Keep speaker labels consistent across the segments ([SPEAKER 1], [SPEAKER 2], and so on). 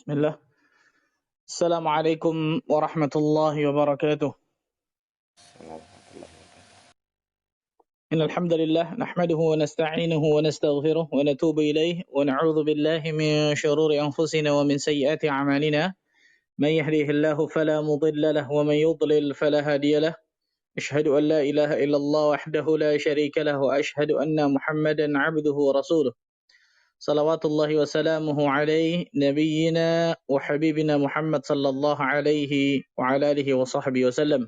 [SPEAKER 1] Bismillah. Assalamualaikum warahmatullahi wabarakatuh. Innal hamdalillah nahmaduhu wa nasta'inuhu wa nastaghfiruh wa natubu ilayh wa na'udzu billahi min shururi anfusina wa min sayyiati a'malina. Man yahdihillahu fala mudilla lahu wa man yudlil fala hadiya lahu. Ashhadu an la ilaha illallah wahdahu la syarika lahu wa ashhadu anna Muhammadan 'abduhu wa rasuluh. Salawatullahi wa salamuhu alaihi nabiyyina wa habibina Muhammad sallallahu alaihi wa ala alihi wa sahbihi wa sallam.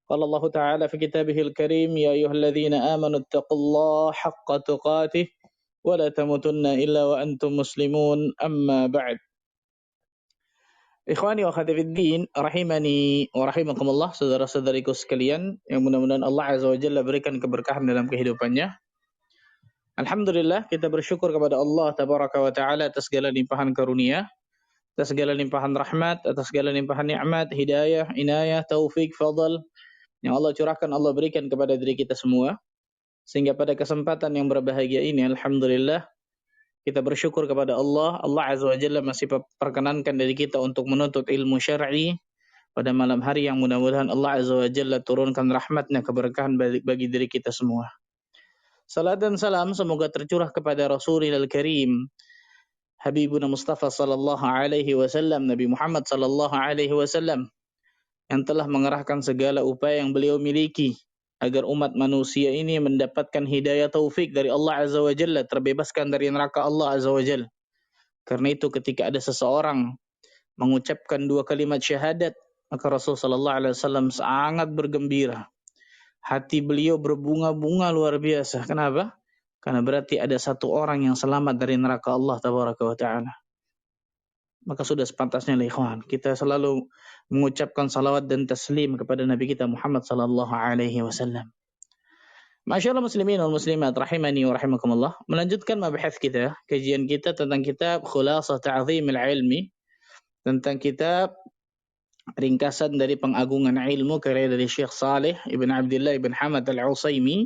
[SPEAKER 1] Qala Allah Ta'ala fi kitabihil karim, ya ayyuhalladzina amanu ittaqullaha haqqa tuqatih wa la tamutunna illa wa antum muslimun, amma ba'd. Ikhwani wa akhwati fiddin, rahimani wa rahimakumullah, saudara-saudariku sekalian yang mudah-mudahan Allah Azza wa Jalla berikan keberkahan dalam kehidupannya. Alhamdulillah, kita bersyukur kepada Allah Tabaraka wa Ta'ala atas segala limpahan karunia, atas segala limpahan rahmat, atas segala limpahan nikmat, hidayah, inayah, taufik, fadl yang Allah curahkan, Allah berikan kepada diri kita semua. Sehingga pada kesempatan yang berbahagia ini, Alhamdulillah, kita bersyukur kepada Allah. Allah Azza wa Jalla masih perkenankan diri kita untuk menuntut ilmu syar'i pada malam hari yang mudah-mudahan Allah Azza wa Jalla turunkan rahmatnya, keberkahan bagi diri kita semua. Salat dan salam semoga tercurah kepada Rasulul Karim, Habibuna Mustafa sallallahu alaihi wasallam, Nabi Muhammad sallallahu alaihi wasallam, yang telah mengerahkan segala upaya yang beliau miliki agar umat manusia ini mendapatkan hidayah taufik dari Allah Azza wa Jalla, terbebaskan dari neraka Allah Azza wa Jalla. Karena itu ketika ada seseorang mengucapkan dua kalimat syahadat, maka Rasul sallallahu alaihi wasallam sangat bergembira. Hati beliau berbunga-bunga luar biasa. Kenapa? Karena berarti ada satu orang yang selamat dari neraka Allah Tabaraka wa Ta'ala. Maka sudah sepantasnya ikhwan, kita selalu mengucapkan salawat dan taslim kepada Nabi kita Muhammad sallallahu alaihi wasallam. Masyaallah muslimin wal muslimat rahimani wa rahimakumullah. Melanjutkan mabahas kita, kajian kita tentang kitab Khulasah Ta'zimil Ilmi, tentang kitab ringkasan dari pengagungan ilmu karya dari Syekh Saleh Ibn Abdullah Ibn Hamad Al-Utsaimin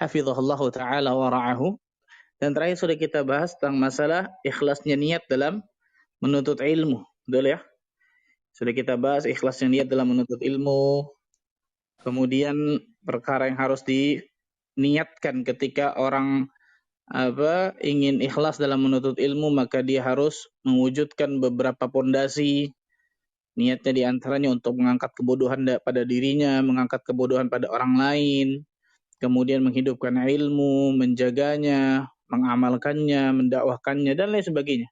[SPEAKER 1] hafizahullah ta'ala wa ra'ahu. Dan terakhir sudah kita bahas tentang masalah ikhlasnya niat dalam menuntut ilmu. Betul ya? Sudah kita bahas ikhlasnya niat dalam menuntut ilmu. Kemudian perkara yang harus diniatkan ketika orang ingin ikhlas dalam menuntut ilmu, maka dia harus mewujudkan beberapa pondasi. Niatnya diantaranya untuk mengangkat kebodohan pada dirinya, mengangkat kebodohan pada orang lain, kemudian menghidupkan ilmu, menjaganya, mengamalkannya, mendakwahkannya, dan lain sebagainya.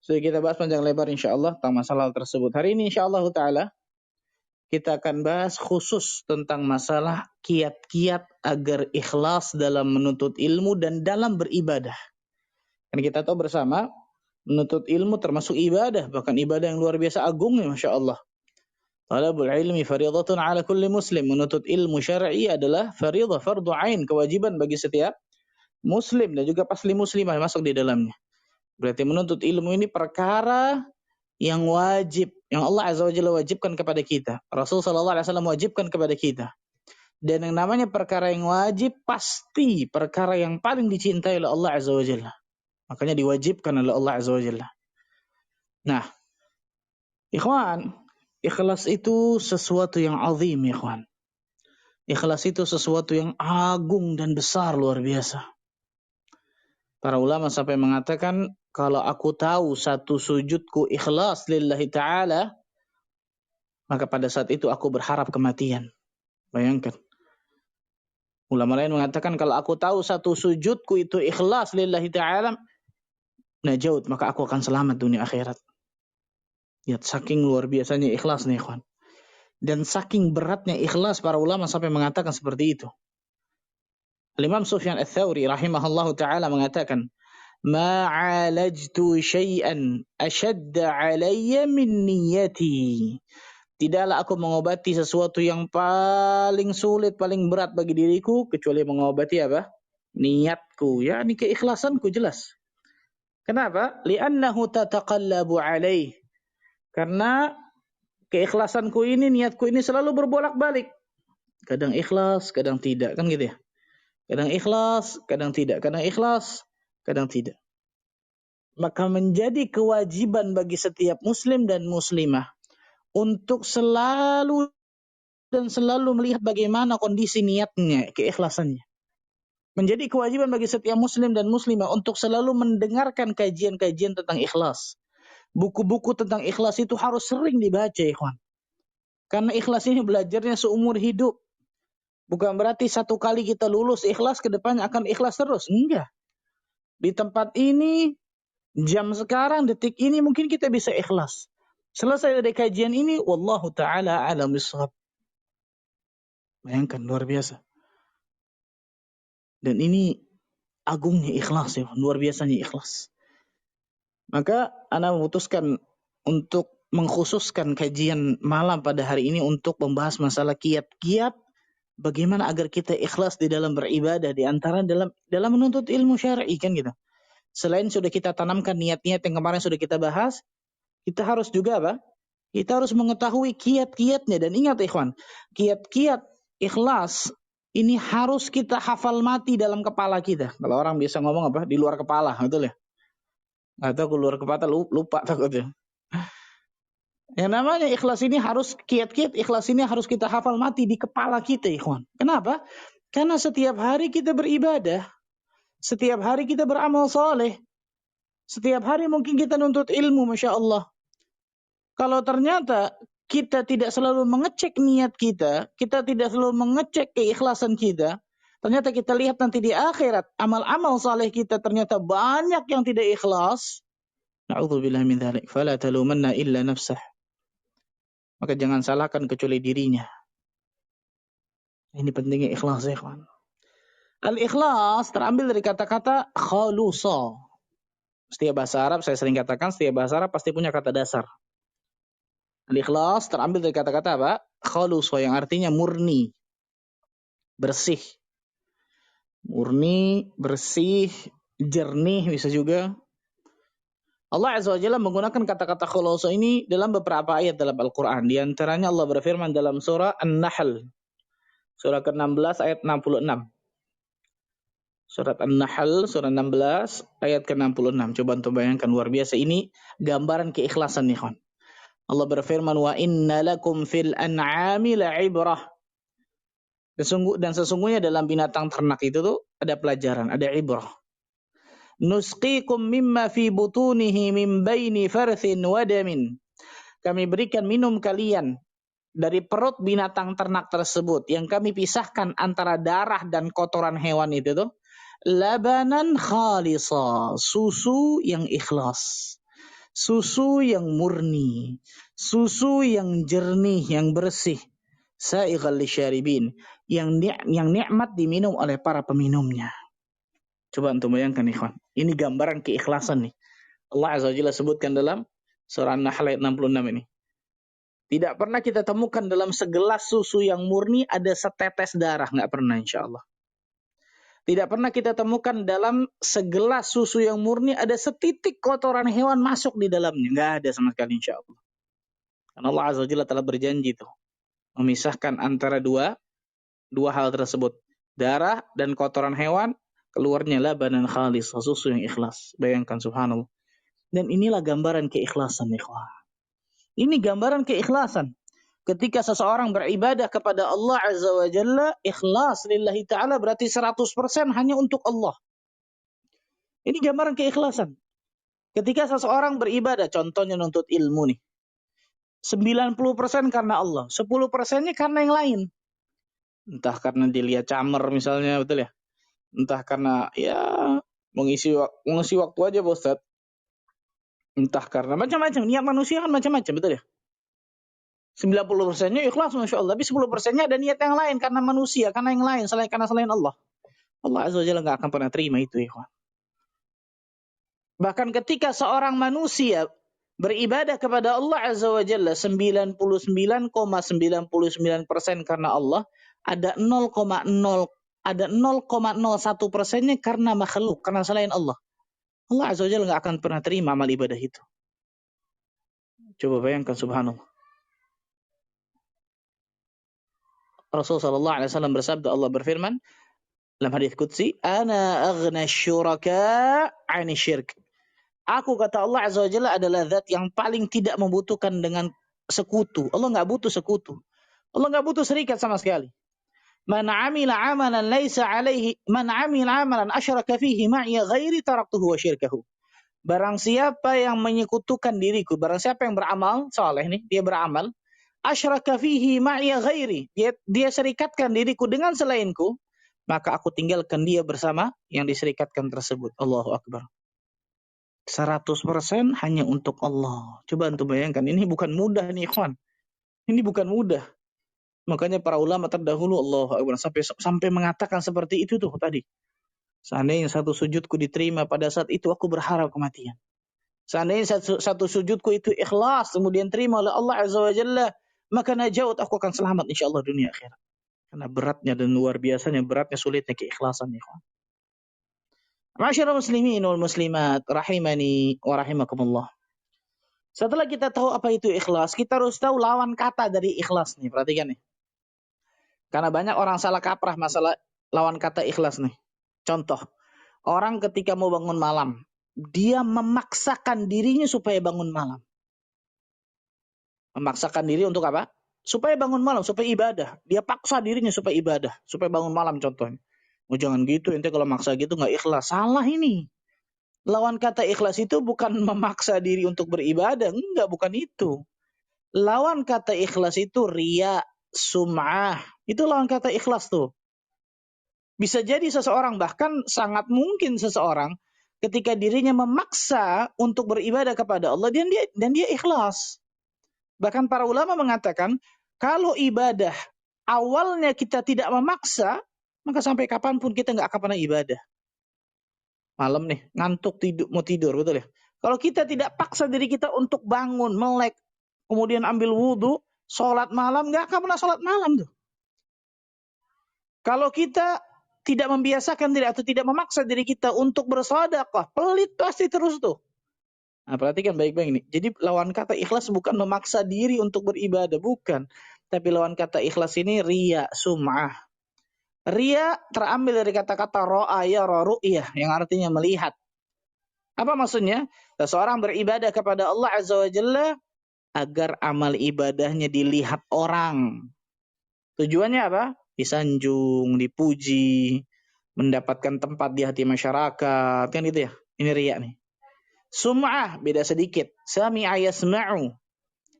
[SPEAKER 1] Sudah kita bahas panjang lebar insyaAllah tentang masalah tersebut. Hari ini insyaAllah ta'ala kita akan bahas khusus tentang masalah kiat-kiat agar ikhlas dalam menuntut ilmu dan dalam beribadah. Dan kita tahu bersama, menuntut ilmu termasuk ibadah, bahkan ibadah yang luar biasa agung, Masya Allah. Talabul ilmi faridatun ala kulli muslim. Menuntut ilmu syar'i adalah faridah, fardu ain, kewajiban bagi setiap muslim dan juga pasli muslimah masuk di dalamnya. Berarti menuntut ilmu ini perkara yang wajib, yang Allah Azza wa Jalla wajibkan kepada kita. Rasul sallallahu alaihi wasallam wajibkan kepada kita. Dan yang namanya perkara yang wajib pasti perkara yang paling dicintai oleh Allah Azza wa Jalla. Makanya diwajibkan oleh Allah Azza wa Jalla. Nah, ikhwan, ikhlas itu sesuatu yang azim, ikhwan. Ikhlas itu sesuatu yang agung dan besar luar biasa. Para ulama sampai mengatakan, kalau aku tahu satu sujudku ikhlas lillahi ta'ala, maka pada saat itu aku berharap kematian. Bayangkan. Ulama lain mengatakan, kalau aku tahu satu sujudku itu ikhlas lillahi ta'ala, najaut, maka aku akan selamat dunia akhirat. Ya, saking luar biasanya ikhlas nih, ikhwan. Dan saking beratnya ikhlas, para ulama sampai mengatakan seperti itu. Imam Sufyan Ats-Tsauri rahimahullahu ta'ala mengatakan, ma 'alajtu syai'an ashadda 'alayya min niyyati. Tidaklah aku mengobati sesuatu yang paling sulit, paling berat bagi diriku, kecuali mengobati apa? Niatku, yakni keikhlasanku, jelas. Kenapa? Li'annahu tataqallabu 'alaih. Karena keikhlasanku ini, niatku ini selalu berbolak-balik. Kadang ikhlas, kadang tidak, kan gitu ya. Kadang ikhlas, kadang tidak. Kadang ikhlas, kadang tidak. Maka menjadi kewajiban bagi setiap muslim dan muslimah untuk selalu melihat bagaimana kondisi niatnya, keikhlasannya. Menjadi kewajiban bagi setiap muslim dan muslimah untuk selalu mendengarkan kajian-kajian tentang ikhlas. Buku-buku tentang ikhlas itu harus sering dibaca, ikhwan. Karena ikhlas ini belajarnya seumur hidup. Bukan berarti satu kali kita lulus ikhlas, ke depannya akan ikhlas terus. Enggak. Di tempat ini, jam sekarang, detik ini mungkin kita bisa ikhlas. Selesai dari kajian ini, wallahu ta'ala a'lam bishawab. Bayangkan, luar biasa. Dan ini agungnya ikhlas, ya, luar biasanya ikhlas. Maka ana memutuskan untuk mengkhususkan kajian malam pada hari ini untuk membahas masalah kiat-kiat bagaimana agar kita ikhlas di dalam beribadah, di antara dalam menuntut ilmu syar'i, kan gitu. Selain sudah kita tanamkan niat-niat yang kemarin sudah kita bahas, kita harus juga apa? Kita harus mengetahui kiat-kiatnya. Dan ingat ikhwan, kiat-kiat ikhlas ini harus kita hafal mati dalam kepala kita. Kalau orang biasa ngomong apa? Di luar kepala, betul ya? Atau keluar kepala lupa takutnya. Yang namanya ikhlas ini harus, kiat-kiat ikhlas ini harus kita hafal mati di kepala kita, ikhwan. Kenapa? Karena setiap hari kita beribadah, setiap hari kita beramal soleh, setiap hari mungkin kita nuntut ilmu, Masya Allah. Kalau ternyata kita tidak selalu mengecek niat kita, kita tidak selalu mengecek keikhlasan kita, ternyata kita lihat nanti di akhirat, amal-amal soleh kita ternyata banyak yang tidak ikhlas. Na'udzubillah min dzalik. Fala talumanna illa nafsah. Maka jangan salahkan kecuali dirinya. Ini pentingnya ikhlas, ya kawan. Al-ikhlas terambil dari kata-kata khalusa. Setiap bahasa Arab, saya sering katakan, setiap bahasa Arab pasti punya kata dasar. Al-ikhlas terambil dari kata-kata apa? Khalusa, yang artinya murni, bersih. Murni, bersih, jernih bisa juga. Allah Azza wa Jalla menggunakan kata-kata khulusa ini dalam beberapa ayat dalam Al-Quran. Di antaranya Allah berfirman dalam surah An-Nahl. Surah ke-16 ayat 66. Surat An-Nahl, surah 16 ayat ke-66. Coba untuk bayangkan, luar biasa. Ini gambaran keikhlasan nih, kawan. Allah berfirman, wa inna lakum fil an'ami la'ibrah. Dan sesungguhnya dalam binatang ternak itu tuh ada pelajaran, ada ibrah. Nusqikum mimma fi butunihi min baini farthin wa damin. Kami berikan minum kalian dari perut binatang ternak tersebut yang kami pisahkan antara darah dan kotoran hewan itu tuh labanan khalisa, susu yang ikhlas, susu yang murni, susu yang jernih, yang bersih, sa'ighal lisyaribin, yang nikmat diminum oleh para peminumnya. Coba untuk bayangkan, ikhwan. Ini gambaran keikhlasan nih. Allah Azza wa Jalla sebutkan dalam surah An-Nahl ayat 66 ini. Tidak pernah kita temukan dalam segelas susu yang murni ada setetes darah. Nggak pernah, insya Allah. Tidak pernah kita temukan dalam segelas susu yang murni ada setitik kotoran hewan masuk di dalamnya. Nggak ada sama sekali, insya Allah. Karena Allah Azza wa Jalla telah berjanji tuh memisahkan antara dua hal tersebut. Darah dan kotoran hewan, keluarnya labanan khalis, susu yang ikhlas. Bayangkan, subhanallah. Dan inilah gambaran keikhlasan, ikhwah. Ini gambaran keikhlasan. Ketika seseorang beribadah kepada Allah Azza wa Jalla, ikhlas lillahi ta'ala berarti 100% hanya untuk Allah. Ini gambaran keikhlasan. Ketika seseorang beribadah, contohnya nuntut ilmu nih. 90% karena Allah, 10%-nya karena yang lain. Entah karena dilihat camer misalnya, betul ya? Entah karena ya mengisi waktu aja, Pak Ustadz. Entah karena macam-macam, niat manusia kan macam-macam, betul ya? 90%-nya ikhlas, Masya Allah. Tapi 10%-nya ada niat yang lain karena manusia, karena yang lain, selain Allah. Allah Azza wa Jalla nggak akan pernah terima itu, ikhwan. Bahkan ketika seorang manusia beribadah kepada Allah Azza wa Jalla 99,99% karena Allah, ada 0,01%-nya karena makhluk, karena selain Allah. Allah Azza wa Jalla nggak akan pernah terima amal ibadah itu. Coba bayangkan, subhanallah. Rasulullah sallallahu alaihi wasallam bersabda, Allah berfirman dalam hadis qudsi, ana aghna syuraka 'ani syirk. Aku, kata Allah Azza wa Jalla, adalah zat yang paling tidak membutuhkan dengan sekutu. Allah nggak butuh sekutu. Allah nggak butuh serikat sama sekali. Man amila amalan laisa alaihi man amila amalan asyraka fihi ma'iya ghairi taraktuhu wa syirkahu. Barang siapa yang menyekutukan diriku, barang siapa yang beramal saleh nih, dia beramal, asyraka fihi ma'iya ghairi, dia serikatkan diriku dengan selainku, maka aku tinggalkan dia bersama yang diserikatkan tersebut. Allahu Akbar. 100% hanya untuk Allah. Coba antum bayangkan, ini bukan mudah nih, ikhwan. Ini bukan mudah. Makanya para ulama terdahulu, Allahu Akbar, sampai mengatakan seperti itu tuh tadi. Seandainya satu sujudku diterima pada saat itu, aku berharap kematian. Seandainya satu sujudku itu ikhlas, kemudian terima oleh Allah Azza wa Jalla, maka najaut, aku akan selamat insyaAllah dunia akhirat. Karena beratnya dan luar biasanya, beratnya sulitnya keikhlasan, ikhwan. Ma'asyiral muslimin wal muslimat rahimani wa rahimakumullah. Setelah kita tahu apa itu ikhlas, kita harus tahu lawan kata dari ikhlas nih. Perhatikan nih. Karena banyak orang salah kaprah masalah lawan kata ikhlas nih. Contoh, orang ketika mau bangun malam, dia memaksakan dirinya supaya bangun malam. Memaksakan diri untuk apa? Supaya bangun malam, supaya ibadah. Dia paksa dirinya supaya ibadah, supaya bangun malam contohnya. Oh jangan gitu, ente kalau maksa gitu nggak ikhlas. Salah ini. Lawan kata ikhlas itu bukan memaksa diri untuk beribadah. Enggak, bukan itu. Lawan kata ikhlas itu riya, sum'ah. Itu lawan kata ikhlas tuh. Bisa jadi seseorang, bahkan sangat mungkin seseorang, ketika dirinya memaksa untuk beribadah kepada Allah, dan dia ikhlas. Bahkan para ulama mengatakan, kalau ibadah awalnya kita tidak memaksa, maka sampai kapanpun kita nggak akan pernah ibadah. Malam nih, ngantuk, mau tidur, betul ya? Kalau kita tidak paksa diri kita untuk bangun, melek, kemudian ambil wudhu, sholat malam, nggak akan pernah sholat malam tuh. Kalau kita tidak membiasakan diri atau tidak memaksa diri kita untuk bersedekah, pelit pasti terus tuh. Nah, perhatikan baik-baik ini. Jadi lawan kata ikhlas bukan memaksa diri untuk beribadah, bukan. Tapi lawan kata ikhlas ini riya, sum'ah. Riya terambil dari kata-kata ro'a ya ru'yah, yang artinya melihat. Apa maksudnya? Seseorang beribadah kepada Allah Azza wa Jalla agar amal ibadahnya dilihat orang. Tujuannya apa? Disanjung, dipuji, mendapatkan tempat di hati masyarakat. Kan gitu ya? Ini riya nih. Sum'ah, beda sedikit. Sami'a yasma'u.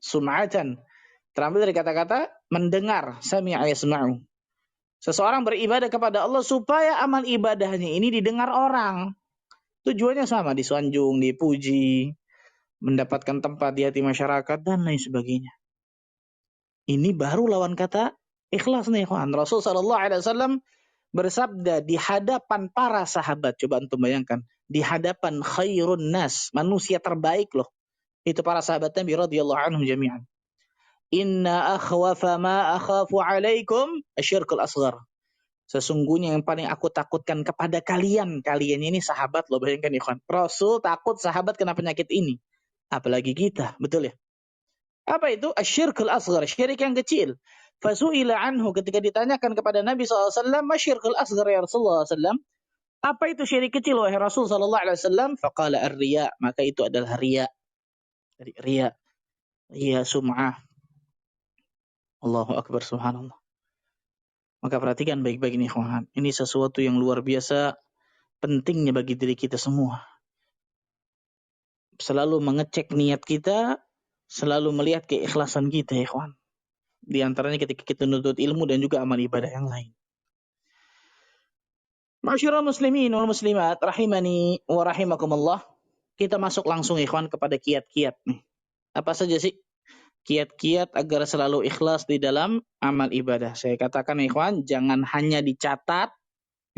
[SPEAKER 1] Sum'atan. Terambil dari kata-kata mendengar. Sami'a yasma'u. Seseorang beribadah kepada Allah supaya amal ibadahnya ini didengar orang. Tujuannya sama, disanjung, dipuji, mendapatkan tempat di hati masyarakat, dan lain sebagainya. Ini baru lawan kata ikhlas nih, ikhwan. Rasul SAW bersabda di hadapan para sahabat. Coba antum bayangkan. Di hadapan khairun nas, manusia terbaik loh. Itu para sahabat Nabi radhiyallahu anhum jami'an. Inna akhwafa ma akhafu alaikum asyirkul asghar. Sesungguhnya yang paling aku takutkan kepada kalian. Kalian ini sahabat loh, bayangkan ikhwan. Rasul takut sahabat kena penyakit ini. Apalagi kita, betul ya? Apa itu? Asyirkul asghar, syirik yang kecil. Fasu'ila anhu, ketika ditanyakan kepada Nabi SAW, masyirkul asghar ya Rasulullah SAW. Apa itu syirik kecil wahai Rasul SAW? Faqala ar-riya, maka itu adalah riya. Dari riya. Riya sum'ah. Allahu Akbar, subhanallah. Maka perhatikan baik-baik ini, ikhwan. Ini sesuatu yang luar biasa pentingnya bagi diri kita semua. Selalu mengecek niat kita, selalu melihat keikhlasan kita, ikhwan. Di antaranya ketika kita menuntut ilmu dan juga amal ibadah yang lain. Ma'asyiral muslimin wal muslimat rahimani wa rahimakumullah. Kita masuk langsung, ikhwan, kepada kiat-kiat nih. Apa saja sih kiat-kiat agar selalu ikhlas di dalam amal ibadah? Saya katakan, ikhwan, jangan hanya dicatat,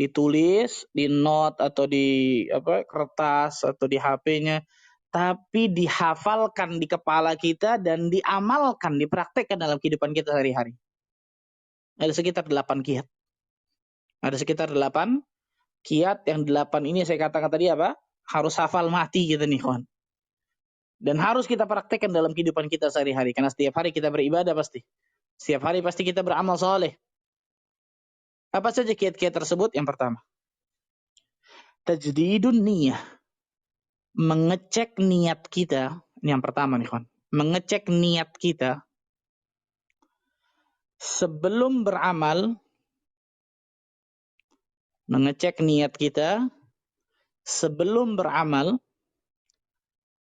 [SPEAKER 1] ditulis di note atau di kertas atau di HP-nya, tapi dihafalkan di kepala kita dan diamalkan, dipraktekkan dalam kehidupan kita sehari-hari. Ada sekitar 8 kiat. Ada sekitar 8 kiat. Yang 8 ini saya katakan tadi apa? Harus hafal mati gitu nih, kawan. Dan harus kita praktekkan dalam kehidupan kita sehari-hari. Karena setiap hari kita beribadah pasti. Setiap hari pasti kita beramal soleh. Apa saja kiat-kiat tersebut? Yang pertama, tajdidun niyah. mengecek niat kita. Ini yang pertama nih, kawan. Mengecek niat kita sebelum beramal. Mengecek niat kita sebelum beramal,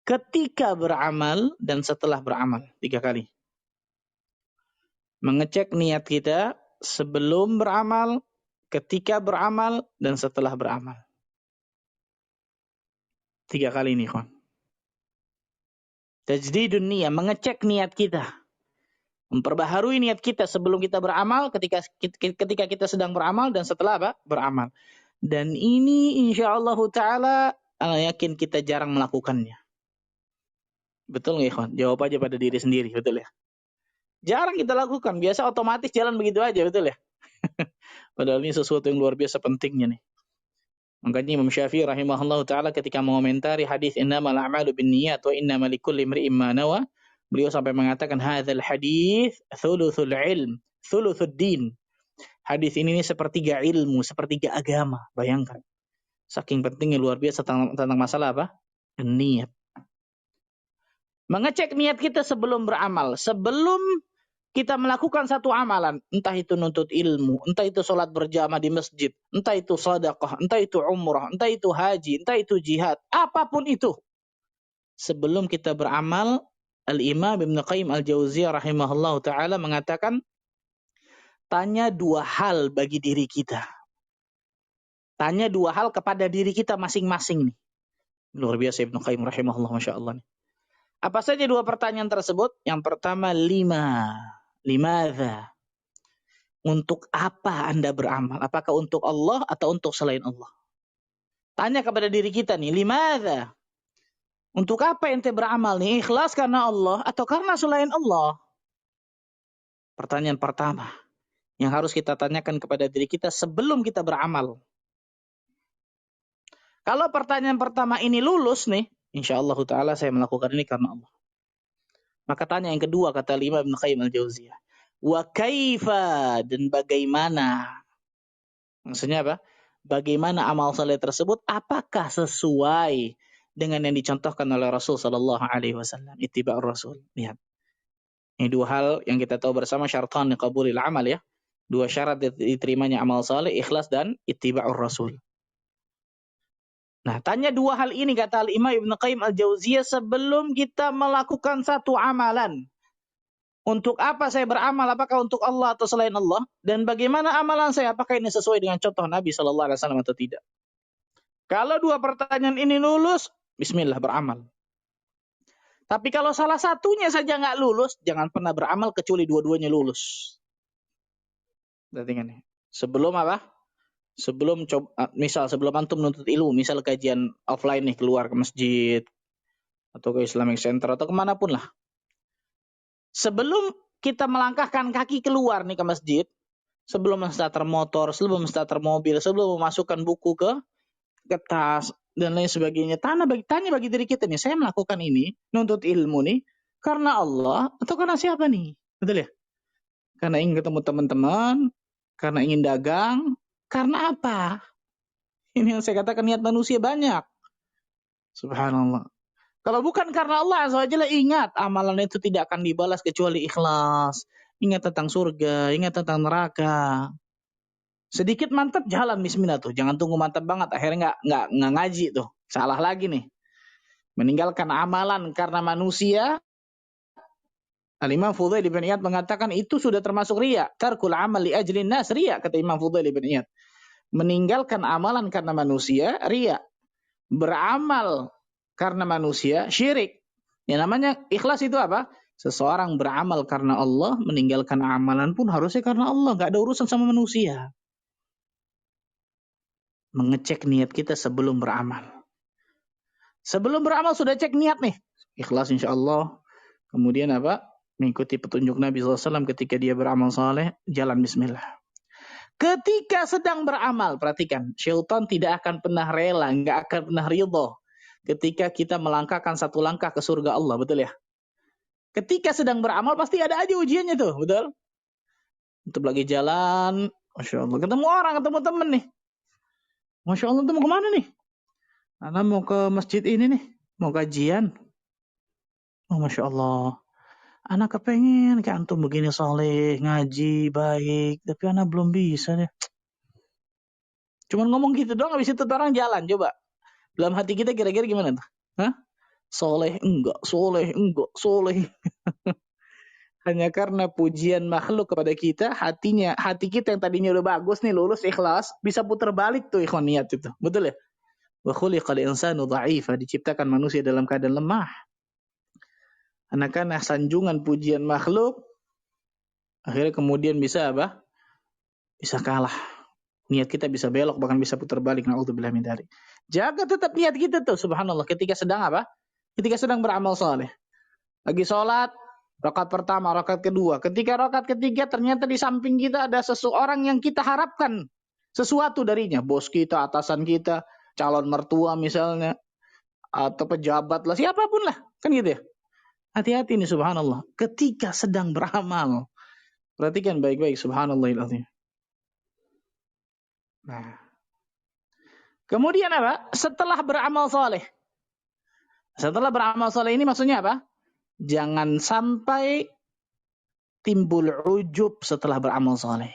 [SPEAKER 1] ketika beramal, dan setelah beramal. 3 kali. Mengecek niat kita sebelum beramal, ketika beramal, dan setelah beramal. 3 kali ini, kawan. Tajdidun niyah, mengecek niat kita. Memperbaharui niat kita sebelum kita beramal, ketika kita sedang beramal, dan setelah apa? Beramal. Dan ini insyaallah ta'ala, ana yakin kita jarang melakukannya. Betul nggak, kawan? Jawab aja pada diri sendiri, betul ya? Jarang kita lakukan, biasa otomatis jalan begitu aja, betul ya? Padahal ini sesuatu yang luar biasa pentingnya nih. Makanya Imam Syafi'i rahimahullah ta'ala ketika mengomentari hadis innamal a'malu binniyat wa innamal likulli imri'in ma nawa, beliau sampai mengatakan hadzal hadis thuluthul ilm, thuluthud din. Hadis ini sepertiga ilmu, sepertiga agama. Bayangkan. Saking pentingnya luar biasa tentang masalah apa? Niat. Mengecek niat kita sebelum beramal, sebelum kita melakukan satu amalan, entah itu nuntut ilmu, entah itu sholat berjamaah di masjid, entah itu sedekah, entah itu umrah, entah itu haji, entah itu jihad, apapun itu. Sebelum kita beramal, Al-Imam Ibnu Qayyim Al-Jauziyah rahimahullah ta'ala mengatakan, tanya 2 hal bagi diri kita. Tanya 2 hal kepada diri kita masing-masing nih. Luar biasa Ibnu Qayyim rahimahullah, Masya Allah nih. Apa saja 2 pertanyaan tersebut? Yang pertama, limadha? Untuk apa Anda beramal? Apakah untuk Allah atau untuk selain Allah? Tanya kepada diri kita nih, limadha? Untuk apa ente beramal nih? Ikhlas karena Allah atau karena selain Allah? Pertanyaan pertama yang harus kita tanyakan kepada diri kita sebelum kita beramal. Kalau pertanyaan pertama ini lulus nih, insyaallah ta'ala saya melakukan ini karena Allah. Maka tanya yang kedua, kata Imam Ibnu Qayyim Al-Jauziyah. Wa kaifa, dan bagaimana? Maksudnya apa? Bagaimana amal saleh tersebut? Apakah sesuai dengan yang dicontohkan oleh Rasul sallallahu alaihi wasallam? Ittiba'ur Rasul. Lihat. Ini 2 hal yang kita tahu bersama, syartan liqabulil amal ya. 2 syarat diterimanya amal saleh, ikhlas dan ittiba'ur Rasul. Nah, tanya 2 hal ini kata Al-Imam Ibnu Qayyim Al-Jauziyah sebelum kita melakukan satu amalan. Untuk apa saya beramal? Apakah untuk Allah atau selain Allah? Dan bagaimana amalan saya? Apakah ini sesuai dengan contoh Nabi sallallahu alaihi wasallam atau tidak? Kalau 2 pertanyaan ini lulus, bismillah beramal. Tapi kalau salah satunya saja nggak lulus, jangan pernah beramal kecuali 2-duanya lulus. Berarti kan nih. Sebelum apa? Sebelum misal sebelum antum menuntut ilmu, misal kajian offline nih, keluar ke masjid atau ke Islamic Center atau kemanapun lah. Sebelum kita melangkahkan kaki keluar nih ke masjid, sebelum starter motor, sebelum starter mobil, sebelum memasukkan buku ke tas dan lain sebagainya, tanya bagi diri kita nih, saya melakukan ini, nuntut ilmu nih, karena Allah atau karena siapa nih? Betul ya? Karena ingin ketemu teman-teman, karena ingin dagang, karena apa? Ini yang saya katakan niat manusia banyak. Subhanallah. Kalau bukan karena Allah Azza wa Jalla, ingat amalan itu tidak akan dibalas kecuali ikhlas. Ingat tentang surga, ingat tentang neraka. Sedikit mantap jalan bismillah tuh. Jangan tunggu mantap banget akhirnya nggak ngaji tuh. Salah lagi nih. Meninggalkan amalan karena manusia. Al-Imam Fudail bin Iyad mengatakan itu sudah termasuk riya. Tarkul amal li ajlin nas, riya, kata Imam Fudail bin Iyad. Meninggalkan amalan karena manusia, riya. Beramal karena manusia, syirik. Yang namanya ikhlas itu apa? Seseorang beramal karena Allah, meninggalkan amalan pun harusnya karena Allah. Nggak ada urusan sama manusia. Mengecek niat kita sebelum beramal. Sebelum beramal sudah cek niat nih. Ikhlas insya Allah. Kemudian apa? Mengikuti petunjuk Nabi SAW ketika dia beramal saleh, jalan bismillah. Ketika sedang beramal, perhatikan, syaitan tidak akan pernah rela, nggak akan pernah ridho ketika kita melangkahkan satu langkah ke surga Allah, betul ya? Ketika sedang beramal pasti ada aja ujiannya tuh, betul? Untuk lagi jalan, Masya Allah, ketemu orang, ketemu temen nih. Masya Allah, itu mau kemana nih? Anak mau ke masjid ini nih. Mau kajian? Oh, Masya Allah. Anak kepengen kayak antum begini soleh, ngaji, baik. Tapi anak belum bisa deh. Cuman ngomong gitu doang, habis itu orang jalan. Coba. Dalam hati kita kira-kira gimana tuh? Hah? Soleh enggak, soleh enggak, soleh. Hanya karena pujian makhluk kepada kita, hati kita yang tadinya udah bagus nih, lulus ikhlas, bisa putar balik tuh ikhwan niat itu. Betul ya? Wa khuliqal insanu dha'ifa, diciptakan manusia dalam keadaan lemah. Karena sanjungan pujian makhluk, akhirnya kemudian bisa apa? Bisa kalah. Niat kita bisa belok, bahkan bisa putar balik. Na'udzubillah min dzalik. Jaga tetap niat kita tuh, subhanallah. Ketika sedang apa? Ketika sedang beramal saleh. Lagi sholat, rakaat pertama, rakaat kedua. Ketika rakaat ketiga, ternyata di samping kita ada seseorang yang kita harapkan sesuatu darinya. Bos kita, atasan kita, calon mertua misalnya, atau pejabat lah, siapapun lah. Kan gitu ya. Hati-hati nih subhanallah. Ketika sedang beramal. Perhatikan baik-baik, subhanallahilazim. Nah. Kemudian apa? Setelah beramal soleh. Setelah beramal soleh ini maksudnya apa? Jangan sampai timbul ujub setelah beramal soleh.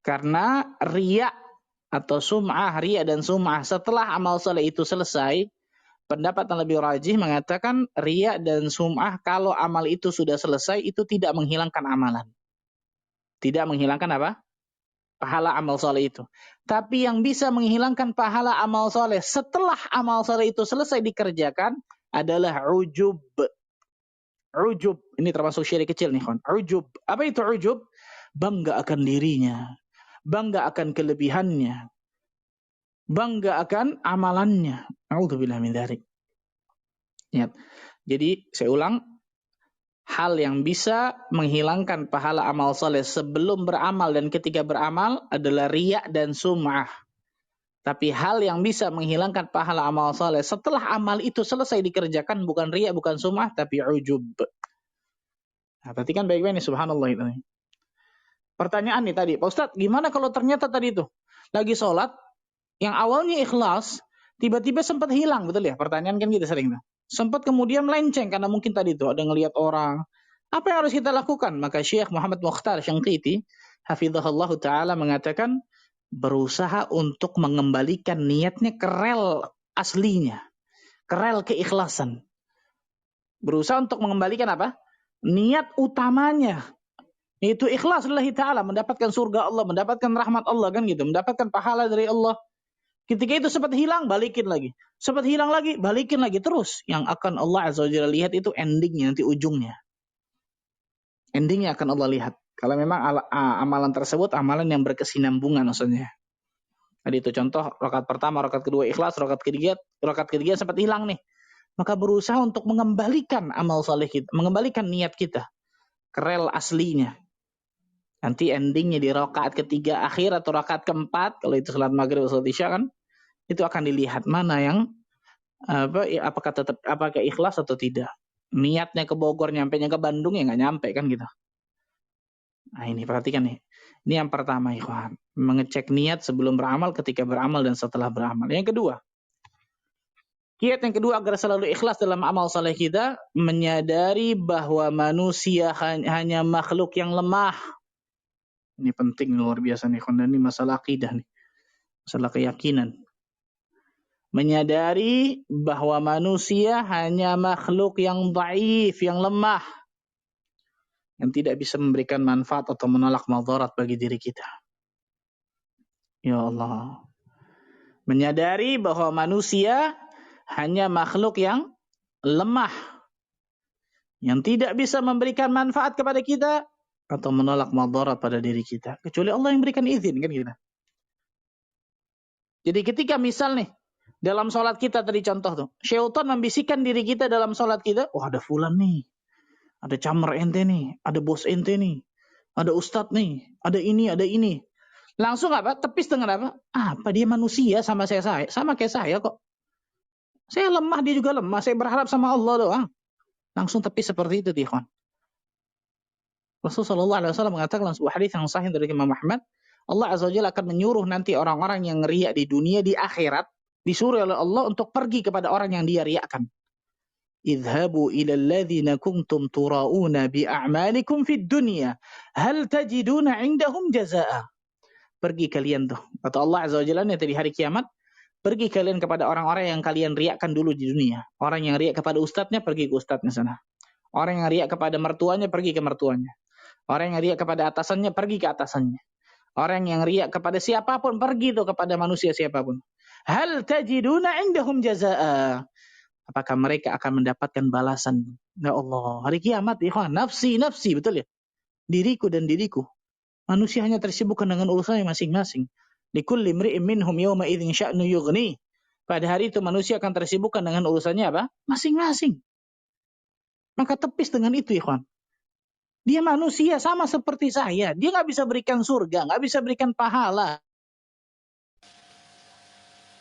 [SPEAKER 1] Karena riya atau sum'ah, riya dan sum'ah setelah amal soleh itu selesai, pendapat yang lebih rajih mengatakan riya dan sum'ah kalau amal itu sudah selesai itu tidak menghilangkan amalan. Tidak menghilangkan apa? Pahala amal soleh itu. Tapi yang bisa menghilangkan pahala amal soleh setelah amal soleh itu selesai dikerjakan adalah ujub. Ujub, ini termasuk syirik kecil nih kawan. Ujub, apa itu ujub? Bangga akan dirinya, bangga akan kelebihannya, bangga akan amalannya. A'udzubillah min dzalik. Ya. Jadi saya ulang, hal yang bisa menghilangkan pahala amal soleh sebelum beramal dan ketika beramal adalah riya dan sum'ah. Tapi hal yang bisa menghilangkan pahala amal soleh setelah amal itu selesai dikerjakan bukan riya, bukan sum'ah, tapi ujub. Nah, perhatikan baik-baik nih, subhanallah itu. Pertanyaan nih tadi, Pak Ustadz, gimana kalau ternyata tadi itu lagi sholat, yang awalnya ikhlas, tiba-tiba sempat hilang, betul ya? Pertanyaan kan gitu sering tuh. Sempat kemudian melenceng karena mungkin tadi itu ada ngelihat orang. Apa yang harus kita lakukan? Maka Syekh Muhammad Mukhtar Syangqiti, hafizahullah ta'ala mengatakan, berusaha untuk mengembalikan niatnya ke rel aslinya, ke rel keikhlasan. Berusaha untuk mengembalikan apa? Niat utamanya. Itu ikhlas lillahi ta'ala, mendapatkan surga Allah, mendapatkan rahmat Allah, kan gitu, mendapatkan pahala dari Allah. Ketika itu sempat hilang, balikin lagi. Sempat hilang lagi, balikin lagi. Terus yang akan Allah Azza wa Jalla lihat itu endingnya, nanti ujungnya. Endingnya akan Allah lihat. Kalau memang amalan tersebut amalan yang berkesinambungan maksudnya. Tadi itu contoh, rakaat pertama, rakaat kedua ikhlas, rakaat ketiga sempat hilang nih. Maka berusaha untuk mengembalikan amal saleh kita, mengembalikan niat kita ke rel aslinya. Nanti endingnya di rakaat ketiga akhir atau rakaat keempat, kalau itu salat maghrib atau salat isya kan, itu akan dilihat mana yang apakah ikhlas atau tidak. Niatnya ke Bogor, nyampenya ke Bandung ya nggak nyampe kan gitu. Nah ini perhatikan nih. Ini yang pertama ikhwan, mengecek niat sebelum beramal, ketika beramal dan setelah beramal. Yang kedua, kiat yang kedua agar selalu ikhlas dalam amal saleh kita, menyadari bahwa manusia hanya makhluk yang lemah. Ini penting luar biasa nih ikhwan, ini masalah akidah nih. Masalah keyakinan. Menyadari bahwa manusia hanya makhluk yang dhaif, yang lemah, yang tidak bisa memberikan manfaat atau menolak madarat bagi diri kita. Ya Allah. Menyadari bahwa manusia hanya makhluk yang lemah, yang tidak bisa memberikan manfaat kepada kita atau menolak madarat pada diri kita, kecuali Allah yang berikan izin kan kita. Jadi ketika misal nih dalam sholat kita tadi contoh tuh, syaitan membisikkan diri kita dalam sholat kita, wah ada fulan nih, ada camer ente nih, ada bos ente nih, ada ustadz nih, ada ini, ada ini. Langsung apa? Tepis dengan apa? Apa dia manusia sama saya, sama kayak saya kok. Saya lemah, dia juga lemah. Saya berharap sama Allah doang. Langsung tepis seperti itu, ikhwan. Rasulullah SAW mengatakan dalam sebuah hadis yang sahih dari Imam Ahmad, Allah Azza wa Jalla akan menyuruh nanti orang-orang yang riya di dunia, di akhirat, Disuruh oleh Allah untuk pergi kepada orang yang dia riakkan. Idhabu ila alladhina kuntum turauna bi'a'malikum fid dunya hal tajiduna indahum jazaa'a. Pergi kalian tuh, kata Allah Azza wa Jalla nanti di hari kiamat, pergi kalian kepada orang-orang yang kalian riakkan dulu di dunia. Orang yang riak kepada ustadznya, pergi ke ustadznya sana. Orang yang riak kepada mertuanya, pergi ke mertuanya. Orang yang riak kepada atasannya, pergi ke atasannya. Orang yang riak kepada siapapun, pergi tuh kepada manusia siapapun. Hal tajiduna indahum jazaa'a. Apakah mereka akan mendapatkan balasan? Ya Allah, hari kiamat, ikhwan, nafsi, nafsi, betul ya? Diriku dan diriku. Manusia hanya tersibukkan dengan urusannya masing-masing. Likulli imri'in minhum yawma idzin sya'nu yughni. Pada hari itu manusia akan tersibukkan dengan urusannya apa? Masing-masing. Maka tepis dengan itu, ikhwan. Dia manusia sama seperti saya. Dia nggak bisa berikan surga, nggak bisa berikan pahala.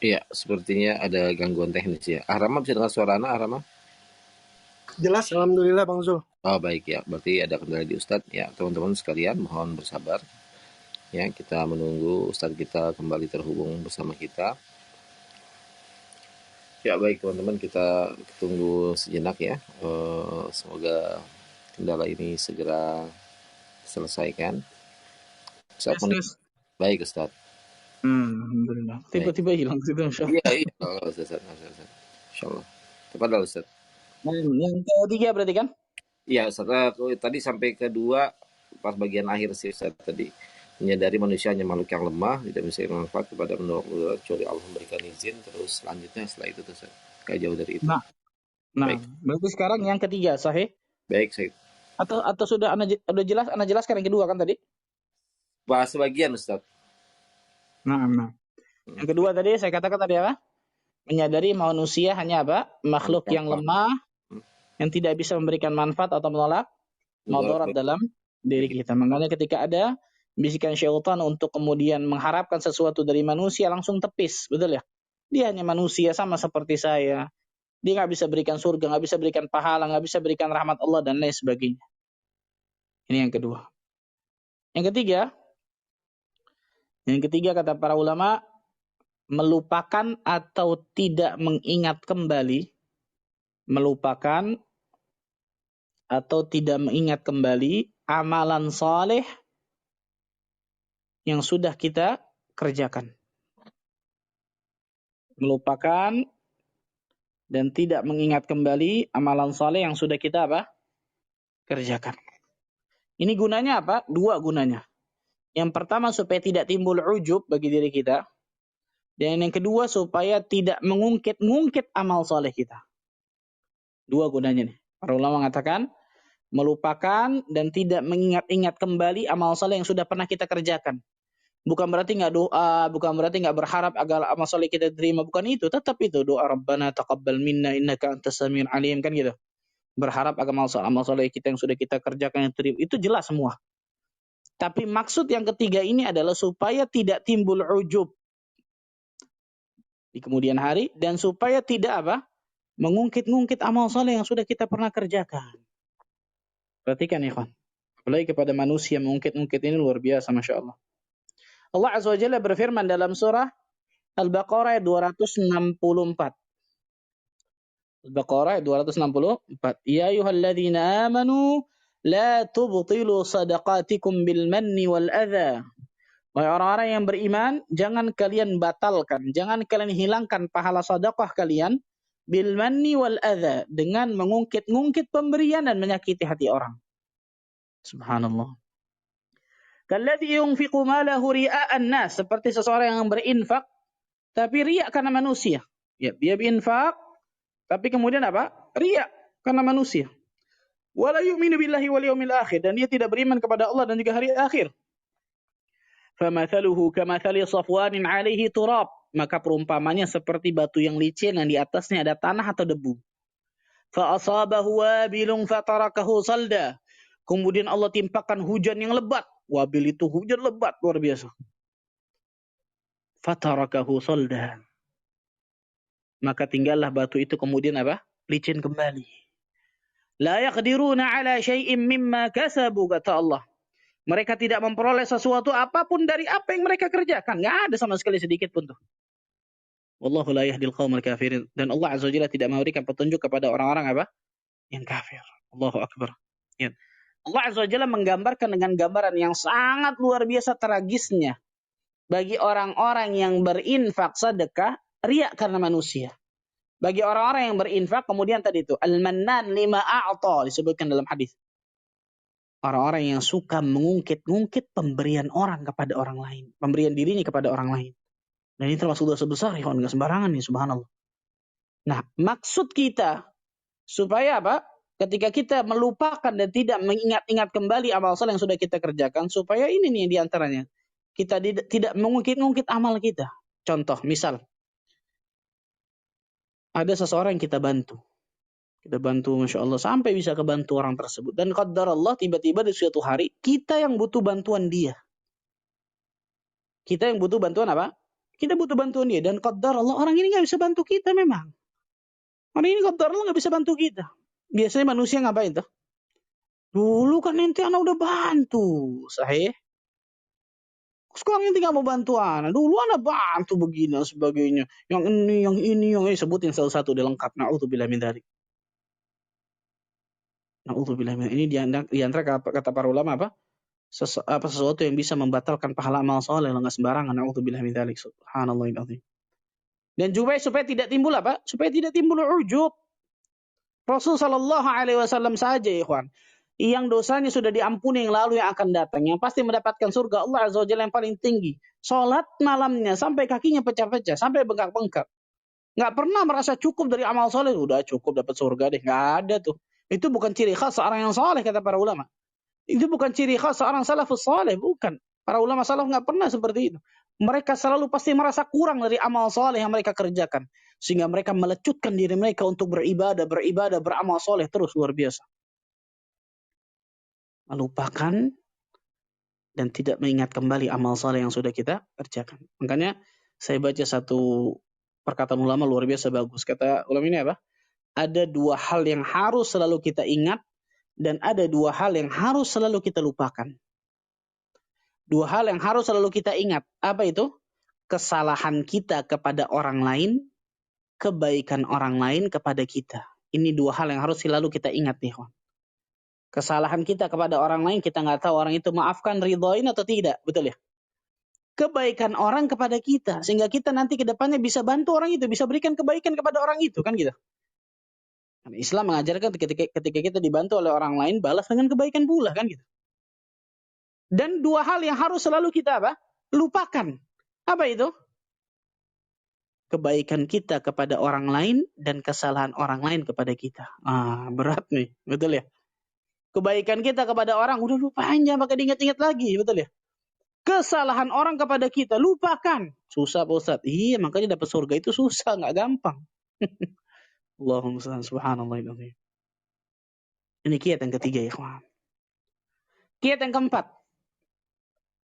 [SPEAKER 2] Iya, sepertinya ada gangguan teknis ya. Ahrama bisa dengar suara anak, Ahrama?
[SPEAKER 3] Jelas, alhamdulillah Bang Zul.
[SPEAKER 2] Oh baik ya, berarti ada kendala di Ustadz. Ya, teman-teman sekalian mohon bersabar. Ya, kita menunggu Ustadz kita kembali terhubung bersama kita. Ya baik teman-teman, kita tunggu sejenak ya. Semoga kendala ini segera diselesaikan.
[SPEAKER 1] Yes.
[SPEAKER 2] Baik Ustadz.
[SPEAKER 1] Alhamdulillah. Tiba-tiba hilang gitu, Masya Allah.
[SPEAKER 2] Iya. Oh, Ustadz. Insya Allah. Tepat Ustadz.
[SPEAKER 1] Yang ketiga berarti kan?
[SPEAKER 2] Iya, tadi sampai kedua pas bagian akhir sih Ustaz tadi. Menyadari manusia hanya makhluk yang lemah, tidak bisa bermanfaat kepada menurut kecuali Allah memberikan izin, terus selanjutnya setelah itu Ustaz. Kayak jauh dari itu.
[SPEAKER 1] Nah,
[SPEAKER 2] Baik.
[SPEAKER 1] berarti sekarang yang ketiga, sahih?
[SPEAKER 2] Baik, Syekh.
[SPEAKER 1] Atau sudah Anda jelaskan yang kedua kan tadi?
[SPEAKER 2] Bahas sebagian Ustaz.
[SPEAKER 1] Nah. Yang kedua tadi saya katakan tadi apa? Menyadari manusia hanya apa? Makhluk yang lemah, yang tidak bisa memberikan manfaat atau menolak mudarat dalam diri kita. Makanya ketika ada bisikan syaitan untuk kemudian mengharapkan sesuatu dari manusia, langsung tepis, betul ya? Dia hanya manusia sama seperti saya. Dia nggak bisa berikan surga, nggak bisa berikan pahala, nggak bisa berikan rahmat Allah dan lain sebagainya. Ini yang kedua. Yang ketiga kata para ulama, melupakan atau tidak mengingat kembali, melupakan atau tidak mengingat kembali amalan saleh yang sudah kita kerjakan. Melupakan dan tidak mengingat kembali amalan saleh yang sudah kita apa? Kerjakan. Ini gunanya apa? Dua gunanya. Yang pertama supaya tidak timbul ujub bagi diri kita. Dan yang kedua supaya tidak mengungkit-ngungkit amal saleh kita. Dua gunanya nih. Para ulama mengatakan melupakan dan tidak mengingat-ingat kembali amal saleh yang sudah pernah kita kerjakan. Bukan berarti nggak doa, bukan berarti nggak berharap agar amal saleh kita terima, bukan itu. Tetap itu doa Rabbana taqabbal minna innaka antas samiul alim, kan gitu. Berharap agar amal saleh kita yang sudah kita kerjakan yang terima, itu jelas semua. Tapi maksud yang ketiga ini adalah supaya tidak timbul ujub di kemudian hari dan supaya tidak apa? Mengungkit-ngungkit amal saleh yang sudah kita pernah kerjakan. Perhatikan ya kawan. Apalagi kepada manusia mengungkit-ungkit ini luar biasa, Masya Allah. Allah Azza wa Jalla berfirman dalam surah Al-Baqarah 264. Al-Baqarah 264. Ya ayyuhalladzina amanu la tubtilu sadaqatikum bil manni wal adha. Wahai orang-orang yang beriman, jangan kalian batalkan, jangan kalian hilangkan pahala sedekah kalian bil manni wal adha, dengan mengungkit-ngungkit pemberian dan menyakiti hati orang. Subhanallah. Kalladzi yunfiqu malahu ria'an nas, seperti seseorang yang berinfak tapi riak karena manusia. Ya, dia berinfak tapi kemudian apa? Riak karena manusia. Wala yu'minu billahi wal yawmil akhir, dan dia tidak beriman kepada Allah dan juga hari akhir. Famathaluhu kamathali safwanin 'alaihi turab, maka perumpamannya seperti batu yang licin yang di atasnya ada tanah atau debu. Fa asabahu wabilun fatarakahu salda, kemudian Allah timpakan hujan yang lebat. Wabil itu hujan lebat luar biasa. Fatarakahu salda, maka tinggallah batu itu kemudian apa? Licin kembali. La yaqdiruna 'ala syai'in mimma kasabu, kata Allah. Mereka tidak memperoleh sesuatu apapun dari apa yang mereka kerjakan. Nggak ada sama sekali sedikit pun tuh. Wallahu la yahdil qaumal kafirin. Dan Allah Azza wa Jalla tidak memberikan petunjuk kepada orang-orang apa? Yang kafir. Allahu akbar. Ya. Allah Azza wa Jalla menggambarkan dengan gambaran yang sangat luar biasa tragisnya bagi orang-orang yang berinfak sedekah riya karena manusia. Bagi orang-orang yang berinfak kemudian tadi itu al-mannan lima a'ta disebutkan dalam hadis. Orang-orang yang suka mengungkit-ungkit pemberian orang kepada orang lain, pemberian dirinya kepada orang lain. Dan ini termasuk dosa besar ya, enggak sembarangan nih, subhanallah. Nah, maksud kita supaya apa? Ketika kita melupakan dan tidak mengingat-ingat kembali amal saleh yang sudah kita kerjakan, supaya ini nih diantaranya. Kita tidak mengungkit-ungkit amal kita. Contoh, misal. Ada seseorang yang kita bantu. Kita bantu, Masya Allah, sampai bisa kebantu orang tersebut. Dan qaddar Allah, tiba-tiba di suatu hari, kita yang butuh bantuan dia. Kita yang butuh bantuan apa? Kita butuh bantuan dia. Dan qaddar Allah, orang ini nggak bisa bantu kita memang. Orang ini qaddar Allah nggak bisa bantu kita. Biasanya manusia ngapain tuh? Dulu kan ente anak udah bantu. Sahih. Sekarang ente nggak mau bantu anak. Dulu anak bantu begini dan sebagainya. Yang ini. Sebutin satu-satu dia lengkap. Na'udzubillah min dzalik. Na'udzubillah min. Ini di antara kata para ulama apa? Sesuatu yang bisa membatalkan pahala amal soleh. Nggak sembarangan. Na'udzubillah min dzalik. Subhanallahil azim. Dan juga supaya tidak timbul apa? Supaya tidak timbul ujub. Rasul sallallahu alaihi wasallam saja, ikhwan, yang dosanya sudah diampuni yang lalu yang akan datang, yang pasti mendapatkan surga Allah Azza wa Jalla yang paling tinggi. Salat malamnya sampai kakinya pecah-pecah, sampai bengkak-bengkak. Enggak pernah merasa cukup dari amal soleh, udah cukup dapat surga deh. Enggak ada tuh. Itu bukan ciri khas seorang yang saleh kata para ulama. Itu bukan ciri khas seorang salafus saleh, bukan. Para ulama salaf enggak pernah seperti itu. Mereka selalu pasti merasa kurang dari amal soleh yang mereka kerjakan. Sehingga mereka melecutkan diri mereka untuk beribadah, beramal soleh terus luar biasa. Melupakan dan tidak mengingat kembali amal soleh yang sudah kita kerjakan. Makanya saya baca satu perkataan ulama luar biasa bagus. Kata ulama ini apa? Ada dua hal yang harus selalu kita ingat dan ada dua hal yang harus selalu kita lupakan. Dua hal yang harus selalu kita ingat. Apa itu? Kesalahan kita kepada orang lain, kebaikan orang lain kepada kita. Ini dua hal yang harus selalu kita ingat nih, kawan. Kesalahan kita kepada orang lain, kita nggak tahu orang itu maafkan, ridhoin atau tidak, betul ya? Kebaikan orang kepada kita, sehingga kita nanti ke depannya bisa bantu orang itu, bisa berikan kebaikan kepada orang itu, kan gitu. Islam mengajarkan ketika kita dibantu oleh orang lain, balas dengan kebaikan pula, kan gitu. Dan dua hal yang harus selalu kita apa? Lupakan. Apa itu? Kebaikan kita kepada orang lain dan kesalahan orang lain kepada kita. Berat nih, betul ya? Kebaikan kita kepada orang, udah lupain, jangan pakai diingat-ingat lagi, betul ya? Kesalahan orang kepada kita, lupakan. Susah Pak Ustaz. Iya, makanya dapat surga itu susah, nggak gampang. Allahumma subhanallah. Ini kiat yang ketiga, ya kawan. Kiat yang keempat.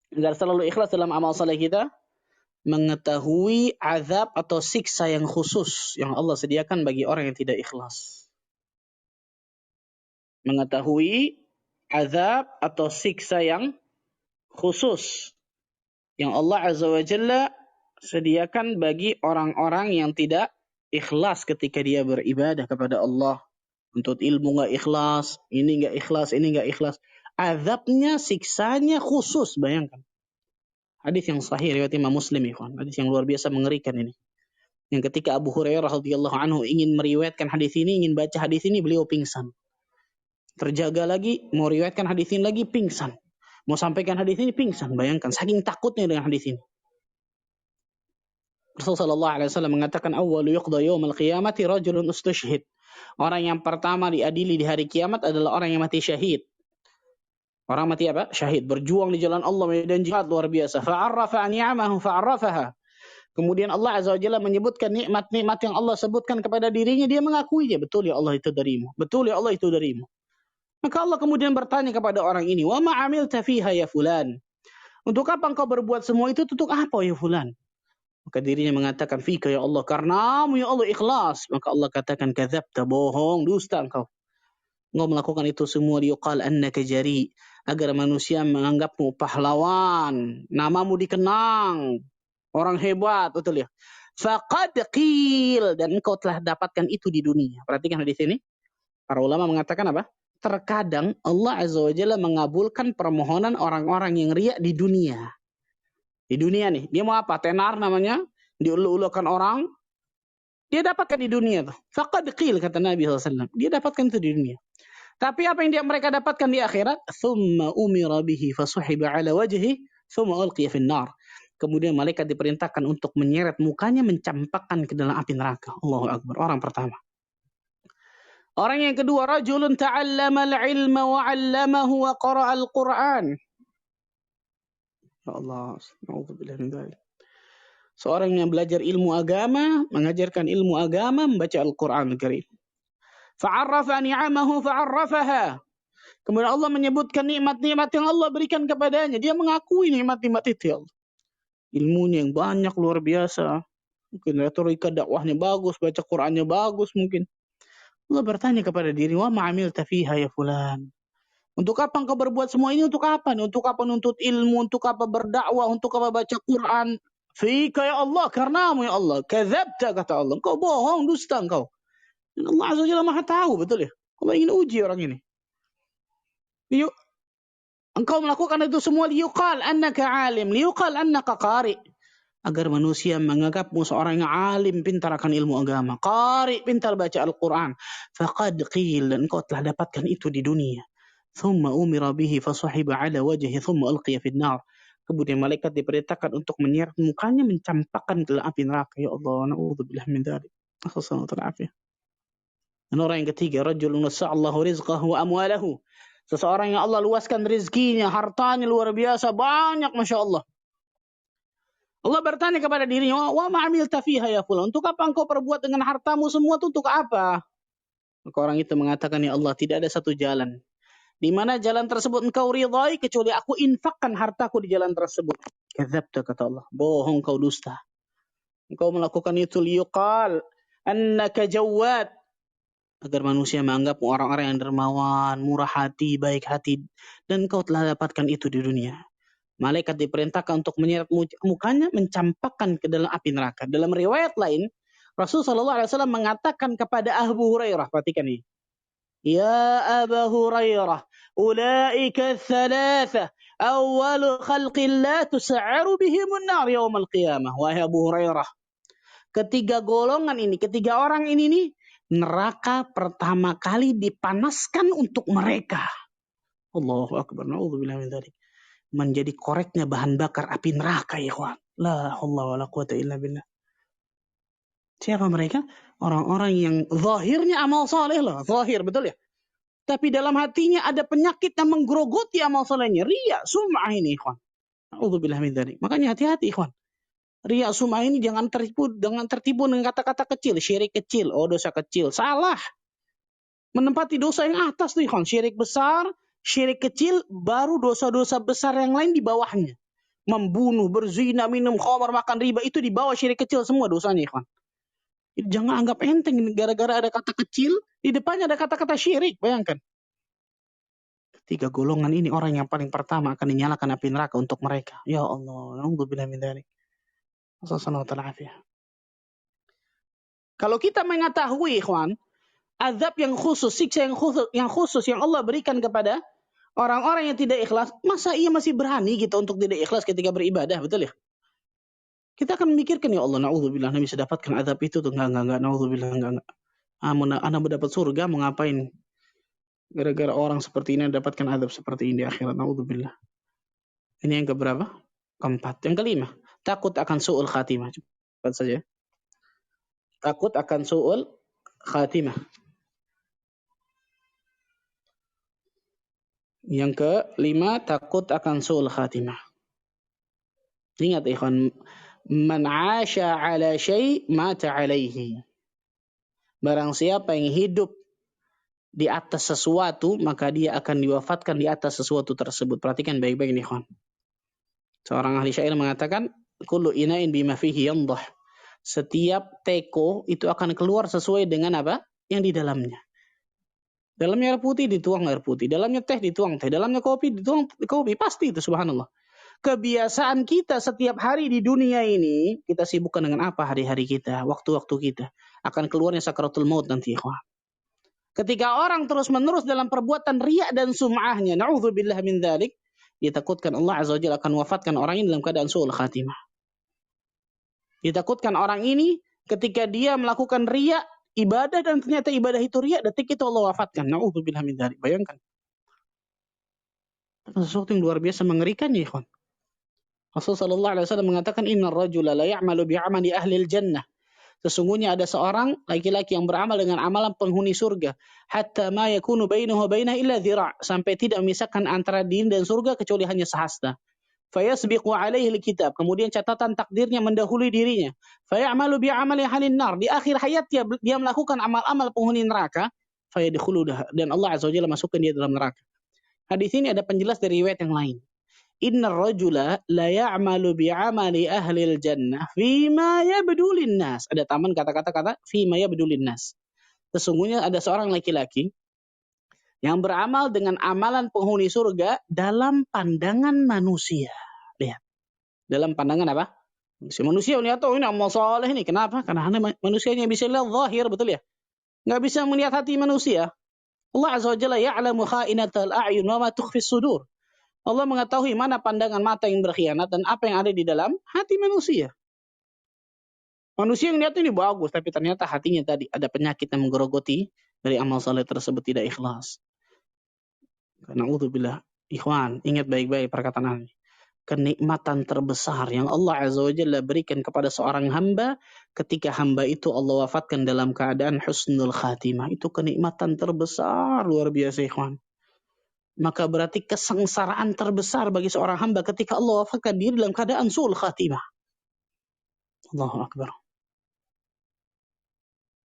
[SPEAKER 1] Agar selalu ikhlas dalam amal saleh kita, mengetahui azab atau siksa yang khusus yang Allah sediakan bagi orang yang tidak ikhlas. Mengetahui azab atau siksa yang khusus yang Allah Azza wa Jalla sediakan bagi orang-orang yang tidak ikhlas ketika dia beribadah kepada Allah. Untuk ilmu nggak ikhlas, ini nggak ikhlas, ini nggak ikhlas. Azabnya, siksanya khusus, bayangkan. Hadis yang sahih riwayat Imam Muslim, ikhwan. Hadis yang luar biasa mengerikan ini. Yang ketika Abu Hurairah radhiyallahu anhu ingin meriwayatkan hadis ini, ingin baca hadis ini, beliau pingsan. Terjaga lagi, mau riwayatkan hadis ini lagi, pingsan. Mau sampaikan hadis ini, pingsan. Bayangkan, saking takutnya dengan hadis ini. Rasulullah sallallahu alaihi wasallam mengatakan, awwalu yuqda yaumal qiyamati rajulun ustushhid. Orang yang pertama diadili di hari kiamat adalah orang yang mati syahid. Orang mati apa? Syahid. Berjuang di jalan Allah, medan jihad luar biasa. Fa'arrafa ni'amahu fa'arrafaha. Kemudian Allah Azza wa Jalla menyebutkan nikmat-nikmat yang Allah sebutkan kepada dirinya. Dia mengakuinya. Betul ya Allah itu darimu. Betul ya Allah itu darimu. Maka Allah kemudian bertanya kepada orang ini. Wa ma'amilta fiha ya fulan. Untuk apa engkau berbuat semua itu? Untuk apa ya fulan? Maka dirinya mengatakan, fika ya Allah. Karenamu ya Allah ikhlas. Maka Allah katakan, kadzabta, bohong, dusta engkau. Engkau melakukan itu semua liuqal annaka jari, agar manusia menganggapmu pahlawan, namamu dikenang, orang hebat, betul ya. Faqad qil, dan engkau telah dapatkan itu di dunia. Perhatikan di sini. Para ulama mengatakan apa? Terkadang Allah Azza wa Jalla mengabulkan permohonan orang-orang yang riya di dunia. Di dunia nih, dia mau apa? Tenar namanya, diulu-ulukan orang, dia dapatkan di dunia tuh. Faqad qil, kata Nabi SAW. Dia dapatkan itu di dunia. Tapi apa yang mereka dapatkan di akhirat? Thumma umira bihi fasuhiba ala wajhi, thumma ulqiya finnar. Kemudian malaikat diperintahkan untuk menyeret mukanya, mencampakkan ke dalam api neraka. Allahu Akbar. Orang pertama. Orang yang kedua, rajulun ta'allama al-ilma wa 'allamahu wa qara'a al-Qur'an. Ya Allah, na'udzubillah min dzalik. Seorang yang belajar ilmu agama, mengajarkan ilmu agama, membaca Al-Qur'an Al-Karim. Fa'arrafa ni'amahu fa'arrafaha. Kemudian Allah menyebutkan nikmat-nikmat yang Allah berikan kepadanya. Dia mengakui nikmat-nikmat itu, ya Allah. Ilmunya yang banyak, luar biasa. Mungkin retorika dakwahnya bagus, baca Qur'annya bagus mungkin. Allah bertanya kepada diri, wa ma'amilta fiha ya fulan. Untuk apa engkau berbuat semua ini? Untuk apa? Untuk apa nuntut ilmu? Untuk apa berdakwah? Untuk apa baca Quran? Fika ya Allah, karenamu ya Allah. Kadzabta, kata Allah. Engkau bohong, dusta engkau. Dan Allah Azza wa Jalla Maha tahu, betul ya? Allah ingin uji orang ini. Engkau melakukan itu semua liyuqal annaka alim, liyuqal annaka qari. Agar manusia menganggapmu seorang yang alim, pintar akan ilmu agama. Qari, pintar baca Al-Quran. Faqad qil, dan engkau telah dapatkan itu di dunia. Thumma umira bihi fasuhiba ala wajhi thumma ulqiya finnar. Kemudian malaikat diperintahkan untuk menyeret mukanya, mencampakkan ke dalam api neraka. Ya Allah, na'udzubillah min dzalik. Dan orang yang ketiga, rajulun wasa'allahu rizqahu wa amwalahu. Seseorang yang Allah luaskan rizkinya, hartanya luar biasa, banyak, Masya Allah. Allah bertanya kepada dirinya, wa ma'amilta fiha ya fulan. Untuk apa engkau perbuat dengan hartamu semua itu, untuk apa? Maka orang itu mengatakan, ya Allah, tidak ada satu jalan di mana jalan tersebut engkau ridai kecuali aku infakkan hartaku di jalan tersebut. Kadzabta, kata Allah. Bohong, kau dusta. Engkau melakukan itu liyuqal annaka jawad, agar manusia menganggap orang-orang yang dermawan, murah hati, baik hati, dan engkau telah dapatkan itu di dunia. Malaikat diperintahkan untuk menyeret mukanya, mencampakkan ke dalam api neraka. Dalam riwayat lain, Rasulullah SAW mengatakan kepada Abu Hurairah, perhatikan ini. Ya Abu Hurairah, ulaika thalatha awwalu khalqillah tus'aru bihimun nar yawmal qiyamah. Wahai Abu Hurairah, ketiga golongan ini, ketiga orang ini nih, neraka pertama kali dipanaskan untuk mereka. Allahu Akbar, na'udzubillah min dzalik. Menjadi koreknya bahan bakar api neraka, ya kawan. La haula wala quwata illa billah. Siapa mereka? Orang-orang yang zahirnya amal saleh loh, zahir, betul ya? Tapi dalam hatinya ada penyakit yang menggerogoti amal salehnya. Riya, sum'ah ini, ikhwan. Na'udzubillah min dzalik. Makanya hati-hati, ikhwan. Riya, sum'ah ini jangan tertipu dengan kata-kata kecil, syirik kecil, oh dosa kecil. Salah. Menempati dosa yang atas tuh, ikhwan. Syirik besar, syirik kecil, baru dosa-dosa besar yang lain di bawahnya. Membunuh, berzina, minum khamar, makan riba, itu di bawah syirik kecil semua dosanya, ikhwan. Jangan anggap enteng gara-gara ada kata kecil, di depannya ada kata-kata syirik. Bayangkan. Ketiga golongan ini orang yang paling pertama akan dinyalakan api neraka untuk mereka. Ya Allah, na'udzubillah min dzalik. Kalau kita mengetahui, ikhwan, azab yang khusus, siksa yang khusus yang Allah berikan kepada orang-orang yang tidak ikhlas, masa ia masih berani kita untuk tidak ikhlas ketika beribadah, betul ya? Kita akan memikirkan, ya Allah, na'udzubillah, Nabi bisa dapatkan azab itu tuh. Enggak, na'udzubillah, enggak. Anak mendapat surga, mau ngapain? Gara-gara orang seperti ini dapatkan azab seperti ini di akhirat, na'udzubillah. Ini yang keberapa? Keempat. Yang kelima, takut akan su'ul khatimah. Cepat saja. Takut akan su'ul khatimah. Yang kelima, takut akan su'ul khatimah. Ingat, ikhwan, man 'asha 'ala syai' mata 'alaihi. Barang siapa yang hidup di atas sesuatu, maka dia akan diwafatkan di atas sesuatu tersebut. Perhatikan baik-baik nih, ikhwan. Seorang ahli syair mengatakan, kullu ina'in bima fihi yandah. Setiap teko itu akan keluar sesuai dengan apa? Yang di dalamnya. Dalamnya air putih, dituang air putih. Dalamnya teh, dituang teh. Dalamnya kopi, dituang kopi. Pasti itu, subhanallah. kebiasaan kita setiap hari di dunia ini, kita sibukkan dengan apa hari-hari kita, waktu-waktu kita. Akan keluarnya sakaratul maut nanti, ikhwan. Ketika orang terus-menerus dalam perbuatan riya dan sum'ahnya, na'udzubillah min dzalik, ditakutkan Allah Azza wa Jalla akan wafatkan orang ini dalam keadaan su'ul khatimah. Ditakutkan orang ini ketika dia melakukan riya, ibadah dan ternyata ibadah itu riya, detik itu Allah wafatkan. Na'udzubillah min dzalik. Bayangkan. Sesuatu yang luar biasa mengerikan ya, ikhwan. Rasulullah sallallahu alaihi wasallam mengatakan innar rajula la ya'malu bi'amali ahli jannah. Sesungguhnya ada seorang laki-laki yang beramal dengan amalan penghuni surga, hatta ma yakunu bainahu wa bainaha illa dhira', sampai tidak memisahkan antara diri dan surga kecuali hanya sehasta. Fayasbiqu alaihi alkitab, kemudian catatan takdirnya mendahului dirinya. Fayamalu bi'amali ahlin nar, di akhir hayatnya dia melakukan amal-amal penghuni neraka, fayadkhuluha, dan Allah Azza wa Jalla masukkan dia dalam neraka. Hadis ini ada penjelas dari riwayat yang lain. Innar rajula la ya'malu bi'amali ahlil jannah fima yabdu linnas. Ada taman kata-kata fima yabdu linnas. Sesungguhnya ada seorang laki-laki yang beramal dengan amalan penghuni surga dalam pandangan manusia. Lihat. Dalam pandangan apa? Manusia ini atau ini amal soleh ini. Kenapa? Karena manusianya bisa lihat zahir, betul ya? Nggak bisa melihat hati manusia. Allah Azza wa Jalla ya'lamu kha'inatal a'yun wa ma tukhfis sudur. Allah mengetahui mana pandangan mata yang berkhianat dan apa yang ada di dalam hati manusia. Manusia yang lihat ini bagus, tapi ternyata hatinya tadi ada penyakit yang menggerogoti dari amal saleh tersebut tidak ikhlas. Karena udzubillah, ikhwan, ingat baik-baik perkataan ini. Kenikmatan terbesar yang Allah Azza wa Jalla berikan kepada seorang hamba ketika hamba itu Allah wafatkan dalam keadaan husnul khatimah. Itu kenikmatan terbesar, luar biasa, ikhwan. Maka berarti kesengsaraan terbesar bagi seorang hamba ketika Allah wafatkan diri dalam keadaan su'ul khatimah. Allahu Akbar.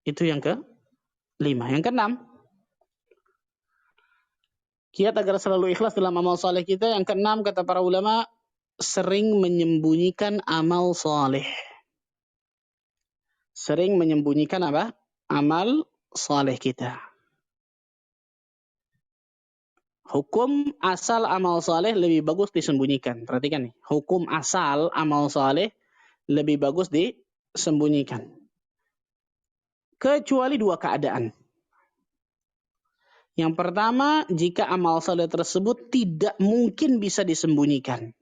[SPEAKER 1] Itu yang ke-5. Yang ke-6, kiat agar selalu ikhlas dalam amal saleh kita. Yang ke-6, kata para ulama, sering menyembunyikan amal saleh. Sering menyembunyikan apa? Amal saleh kita. Hukum asal amal saleh lebih bagus disembunyikan. Perhatikan nih. Hukum asal amal saleh lebih bagus disembunyikan. Kecuali 2 keadaan. Yang pertama, jika amal saleh tersebut tidak mungkin bisa disembunyikan.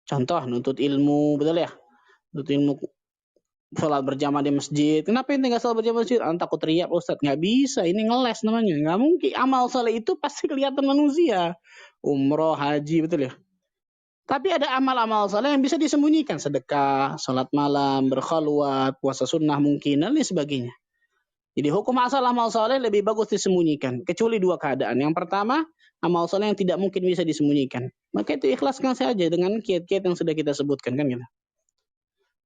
[SPEAKER 1] Contoh, nuntut ilmu, betul ya? Nuntut ilmu, sholat berjamaah di masjid. Kenapa ini nggak sholat berjamaah di masjid? Takut riya, Ustaz. Nggak bisa, ini ngeles namanya. Nggak mungkin. Amal saleh itu pasti kelihatan manusia. Umroh, haji, betul ya? Tapi ada amal-amal saleh yang bisa disembunyikan. Sedekah, sholat malam, berkhalwat, puasa sunnah mungkin, dan lain sebagainya. Jadi hukum asal amal saleh lebih bagus disembunyikan. Kecuali 2 keadaan. Yang pertama, amal saleh yang tidak mungkin bisa disembunyikan. Maka itu ikhlaskan saja dengan kiat-kiat yang sudah kita sebutkan, kan gitu.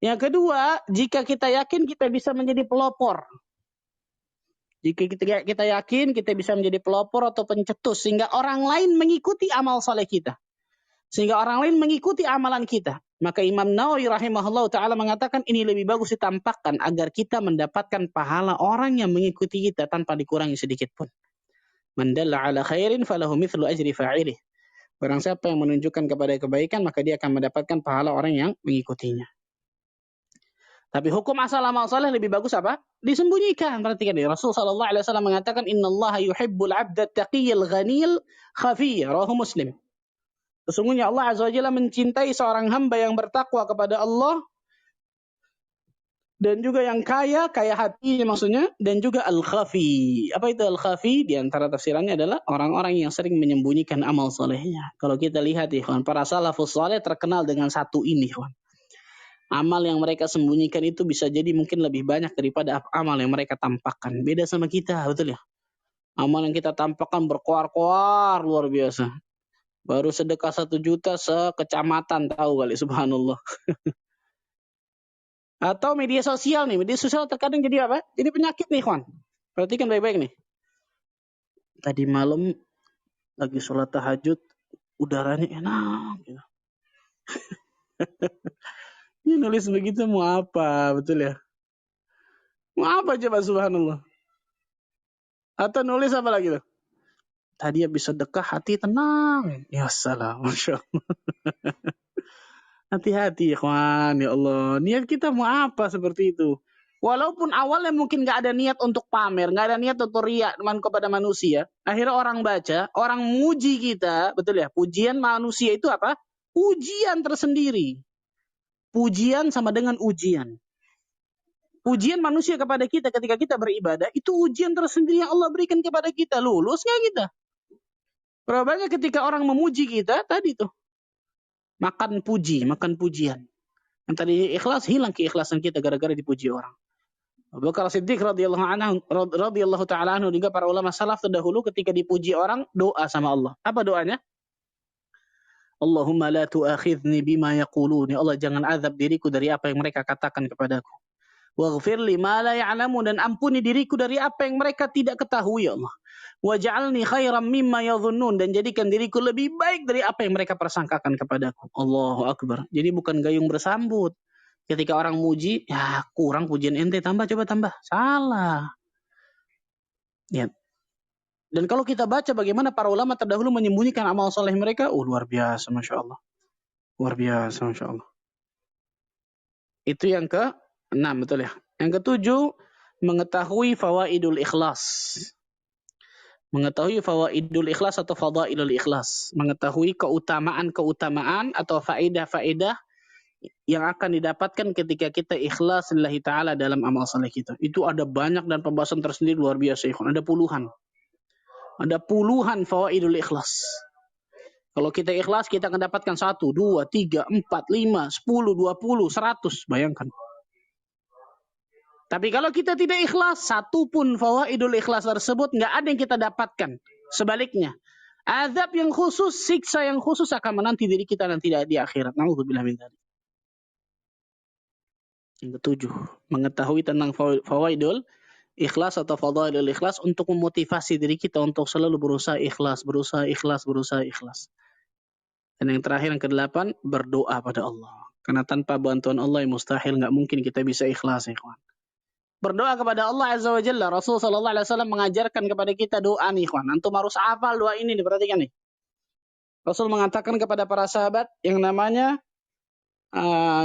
[SPEAKER 1] Yang kedua, jika kita yakin kita bisa menjadi pelopor. Jika kita yakin kita bisa menjadi pelopor atau pencetus sehingga orang lain mengikuti amal saleh kita. Sehingga orang lain mengikuti amalan kita. Maka Imam Nawawi rahimahullah ta'ala mengatakan ini lebih bagus ditampakkan agar kita mendapatkan pahala orang yang mengikuti kita tanpa dikurangi sedikit pun. Man dalla ala khairin falahu mithlu ajri fa'ilih. Barang siapa yang menunjukkan kepada kebaikan maka dia akan mendapatkan pahala orang yang mengikutinya. Tapi hukum asal amal saleh lebih bagus apa? Disembunyikan. Perhatikan ya. Rasul sallallahu alaihi wasallam mengatakan innallaha yuhibbul 'abda at-taqiyyal ghaniyal khafiyya. Rawahu Muslim. Sesungguhnya Allah Azza wa Jalla mencintai seorang hamba yang bertakwa kepada Allah dan juga yang kaya hati maksudnya, dan juga al-khafi. Apa itu al-khafi? Di antara tafsirannya adalah orang-orang yang sering menyembunyikan amal salehnya. Kalau kita lihat ikhwan, para salafus saleh terkenal dengan satu ini, ikhwan. Amal yang mereka sembunyikan itu bisa jadi mungkin lebih banyak daripada amal yang mereka tampakkan. Beda sama kita, betul ya? Amal yang kita tampakkan berkoar-koar luar biasa. Baru sedekah 1 juta sekecamatan, tahu kali, subhanallah. Atau media sosial nih. Media sosial terkadang jadi apa? Jadi penyakit nih, kawan. Perhatikan baik-baik nih. Tadi malam lagi sholat tahajud, udaranya enak. Gitu. Ini nulis begitu mau apa, betul ya? Mau apa coba, subhanallah? Atau nulis apa lagi tuh? Tadi bisa dekah, hati tenang. Ya salam, Masya Allah. Hati-hati, ikhwan. Ya Allah. Niat kita mau apa seperti itu? Walaupun awalnya mungkin nggak ada niat untuk pamer, nggak ada niat untuk riak kepada manusia. Akhirnya orang baca, orang muji kita, betul ya? Pujian manusia itu apa? Pujian tersendiri. Pujian sama dengan ujian. Pujian manusia kepada kita ketika kita beribadah, itu ujian tersendiri yang Allah berikan kepada kita. Lulus nggak kita? Berapa banyak ketika orang memuji kita, tadi tuh. Makan pujian. Yang tadi ikhlas, hilang keikhlasan kita gara-gara dipuji orang. Abu Bakar Siddiq radhiyallahu ta'ala anhu, juga para ulama salaf terdahulu ketika dipuji orang, doa sama Allah. Apa doanya? Allahumma la tu'akhidni bima yaqulun. Ya Allah, jangan azab diriku dari apa yang mereka katakan kepadaku. Waghfir li ma la ya'lamun, dan ampuni diriku dari apa yang mereka tidak ketahui, ya Allah. Waj'alni khairam mimma yadhunnun, dan jadikan diriku lebih baik dari apa yang mereka persangkakan kepadaku. Allahu Akbar. Jadi bukan gayung bersambut. Ketika orang muji, ya kurang pujian ente, tambah, coba tambah. Salah. Ya. Dan kalau kita baca bagaimana para ulama terdahulu menyembunyikan amal soleh mereka, luar biasa, Masya Allah. Luar biasa, Masya Allah. Itu yang ke-6, betul ya. Yang ke-7, mengetahui fawaidul ikhlas. Mengetahui fawaidul ikhlas atau fadailul ikhlas. Mengetahui keutamaan-keutamaan atau faedah-faedah yang akan didapatkan ketika kita ikhlas lillahi ta'ala dalam amal saleh kita. Itu ada banyak dan pembahasan tersendiri luar biasa. Ada puluhan. Ada puluhan fawaidul ikhlas. Kalau kita ikhlas, kita akan dapatkan 1, 2, 3, 4, 5, 10, 20, 100. Bayangkan. Tapi kalau kita tidak ikhlas, satu pun fawaidul ikhlas tersebut nggak ada yang kita dapatkan. Sebaliknya, azab yang khusus, siksa yang khusus akan menanti diri kita nanti di akhirat. Na'udzubillah min dzalik. Yang ke-7, mengetahui tentang fawaidul ikhlas atau fadailul ikhlas untuk memotivasi diri kita untuk selalu berusaha ikhlas. Dan yang terakhir, yang ke-8, berdoa pada Allah. Karena tanpa bantuan Allah yang mustahil, nggak mungkin kita bisa ikhlas, ya kawan. Berdoa kepada Allah Azza wa Jalla. Rasul sallallahu alaihi wasallam mengajarkan kepada kita doa nih, kawan. Antum harus hafal doa ini, diperhatikan nih. Rasul mengatakan kepada para sahabat yang namanya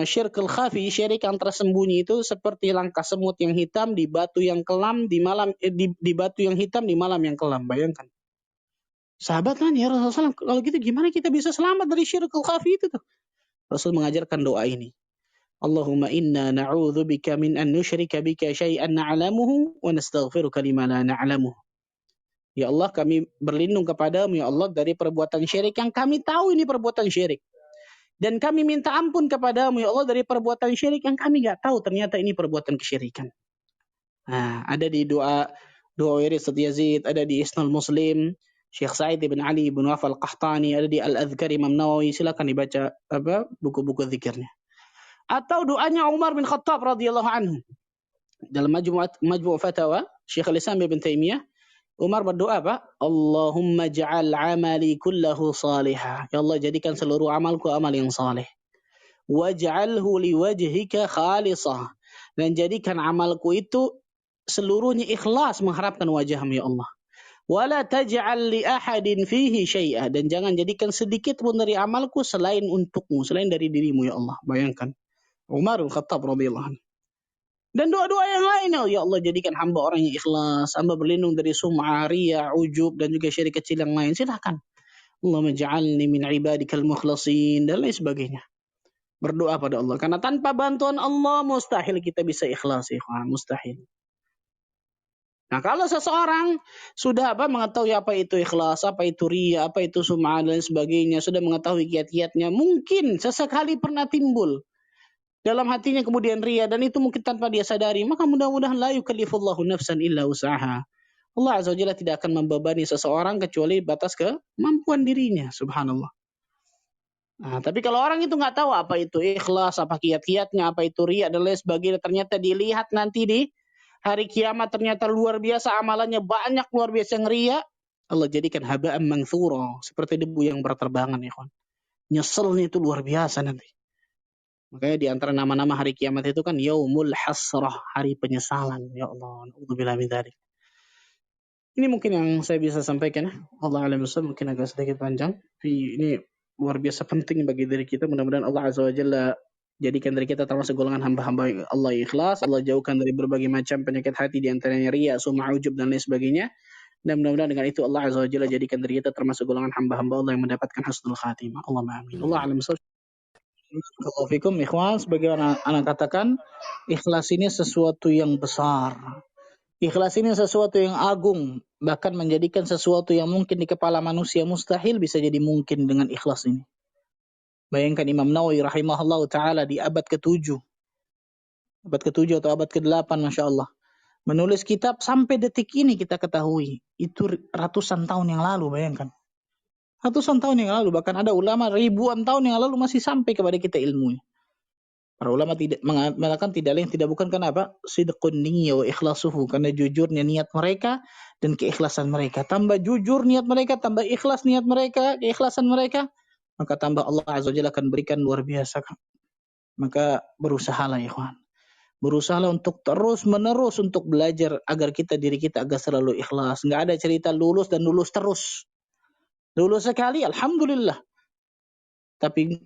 [SPEAKER 1] syirkul khafi, syirik yang tersembunyi itu seperti langkah semut yang hitam di batu yang kelam di malam di batu yang hitam di malam yang kelam. Bayangkan. Sahabat kan, ya Rasulullah, kalau gitu gimana kita bisa selamat dari syirkul khafi itu tuh? Rasul mengajarkan doa ini. Allahumma inna na'udzubika min an nusyrika bika syai'an na'lamuhu wa nastaghfiruka lima la na'lamuhu. Ya Allah, kami berlindung kepadamu ya Allah dari perbuatan syirik yang kami tahu ini perbuatan syirik. Dan kami minta ampun kepadamu ya Allah dari perbuatan syirik yang kami enggak tahu ternyata ini perbuatan kesyirikan. Nah, ada di doa Wirid Yazid, ada di Isnul Muslim, Syekh Sa'id bin Ali bin Wafal Qahtani, ada di Al-Adhkar Imam Nawawi. Silakan dibaca buku-buku zikirnya. Atau doanya Umar bin Khattab radhiyallahu anhu. Dalam Majmu' Fatawa Syekh Al-Islam Ibn Taimiyah, Umar berdoa apa? Allahumma ja'al amali kullahu salihah. Ya Allah, jadikan seluruh amalku amal yang saleh. Waj'alhu liwajhika khalisah. Dan jadikan amalku itu seluruhnya ikhlas mengharapkan wajahmu ya Allah. Wala taj'al li ahadin fihi syai'a, dan jangan jadikan sedikit pun dari amalku selain untukmu, selain dari dirimu ya Allah. Bayangkan Umar bin Khattab radhiyallahu anhu. Dan doa-doa yang lainnya, ya Allah, jadikan hamba orang yang ikhlas, hamba berlindung dari sum'ah, riya, ujub, dan juga syirik kecil yang lain. Silakan. Allahumma ja'alni min ibadikal mukhlasin, dan lain sebagainya. Berdoa pada Allah, karena tanpa bantuan Allah mustahil kita bisa ikhlas, ikhwan, mustahil. Nah, kalau seseorang sudah mengetahui apa itu ikhlas, apa itu riya, apa itu sum'ah, dan sebagainya, sudah mengetahui kiat-kiatnya, mungkin sesekali pernah timbul dalam hatinya kemudian riya, dan itu mungkin tanpa dia sadari, maka mudah-mudahan la yukallifullahu nafsan illa usaha. Allah Azza wa Jalla tidak akan membebani seseorang kecuali batas kemampuan dirinya, subhanallah. Nah, tapi kalau orang itu nggak tahu apa itu ikhlas, apa kiat-kiatnya, apa itu riya dan lain sebagainya, ternyata dilihat nanti di hari kiamat ternyata luar biasa amalannya, banyak luar biasa yang riya, Allah jadikan haba'an manthura, seperti debu yang berterbangan, ya kawan. Nyeselnya itu luar biasa nanti. Makanya di antara nama-nama hari kiamat itu kan Yaumul Hasrah, hari penyesalan. Ya Allah, na'udzubillah min dzalik. Ini mungkin yang saya bisa sampaikan ya. Allah alam bisawab, mungkin agak sedikit panjang. Tapi ini luar biasa penting bagi diri kita. Mudah-mudahan Allah Azza wa Jalla jadikan diri kita termasuk golongan hamba-hamba yang Allah ikhlas. Allah jauhkan dari berbagai macam penyakit hati, di antaranya riya, sum'ah, ujub, dan lain sebagainya. Dan mudah-mudahan dengan itu Allah Azza wa Jalla jadikan diri kita termasuk golongan hamba-hamba Allah yang mendapatkan husnul khatimah. Allahumma amin. Allah alam bisawab. Barakallahu fikum, ikhwan. Sebagaimana anak katakan, ikhlas ini sesuatu yang besar. Ikhlas ini sesuatu yang agung, bahkan menjadikan sesuatu yang mungkin di kepala manusia mustahil bisa jadi mungkin dengan ikhlas ini. Bayangkan Imam Nawawi rahimahullah ta'ala di abad ke-7. Abad ke-7 atau abad ke-8, Masya Allah. Menulis kitab sampai detik ini kita ketahui. Itu ratusan tahun yang lalu, bayangkan. Ratusan tahun yang lalu, bahkan ada ulama ribuan tahun yang lalu masih sampai kepada kita ilmunya. Para ulama tidak mengatakan tidak lain tidak bukan karena apa? Sidqun niyyah wa ikhlasuhu, karena jujurnya niat mereka dan keikhlasan mereka. Tambah jujur niat mereka, tambah ikhlas niat mereka, keikhlasan mereka, maka tambah Allah Azza wa Jalla akan berikan luar biasa. Maka berusahalah ya ikhwan. Berusahalah untuk terus menerus untuk belajar agar diri kita agar selalu ikhlas. Enggak ada cerita lulus dan lulus terus. Lulus sekali alhamdulillah. Tapi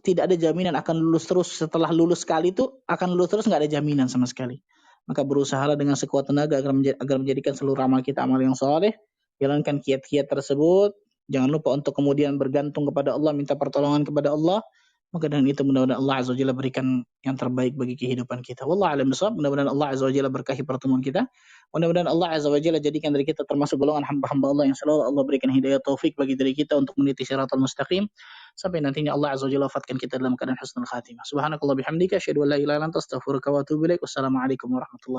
[SPEAKER 1] tidak ada jaminan akan lulus terus. Setelah lulus sekali itu akan lulus terus, nggak ada jaminan sama sekali. Maka berusahalah dengan sekuat tenaga agar menjadikan seluruh amal kita amal yang saleh. Jalankan kiat-kiat tersebut. Jangan lupa untuk kemudian bergantung kepada Allah, minta pertolongan kepada Allah. Maka dengan itu mudah-mudahan Allah Azza wa Jalla berikan yang terbaik bagi kehidupan kita. Wallahu a'lam bishawab. Mudah-mudahan Allah Azza wa Jalla berkahi pertemuan kita. Mudah-mudahan Allah Azza wa Jalla jadikan diri kita termasuk golongan hamba-hamba Allah yang selalu Allah berikan hidayah taufik bagi diri kita untuk meniti siratal mustaqim. Sampai nantinya Allah Azza wa Jalla wafatkan kita dalam keadaan husnul khatimah. Subhanakallah bihamdika, asyhadu an la ilaha illa anta, astaghfiruka wa atubu ilaik. Wassalamualaikum warahmatullahi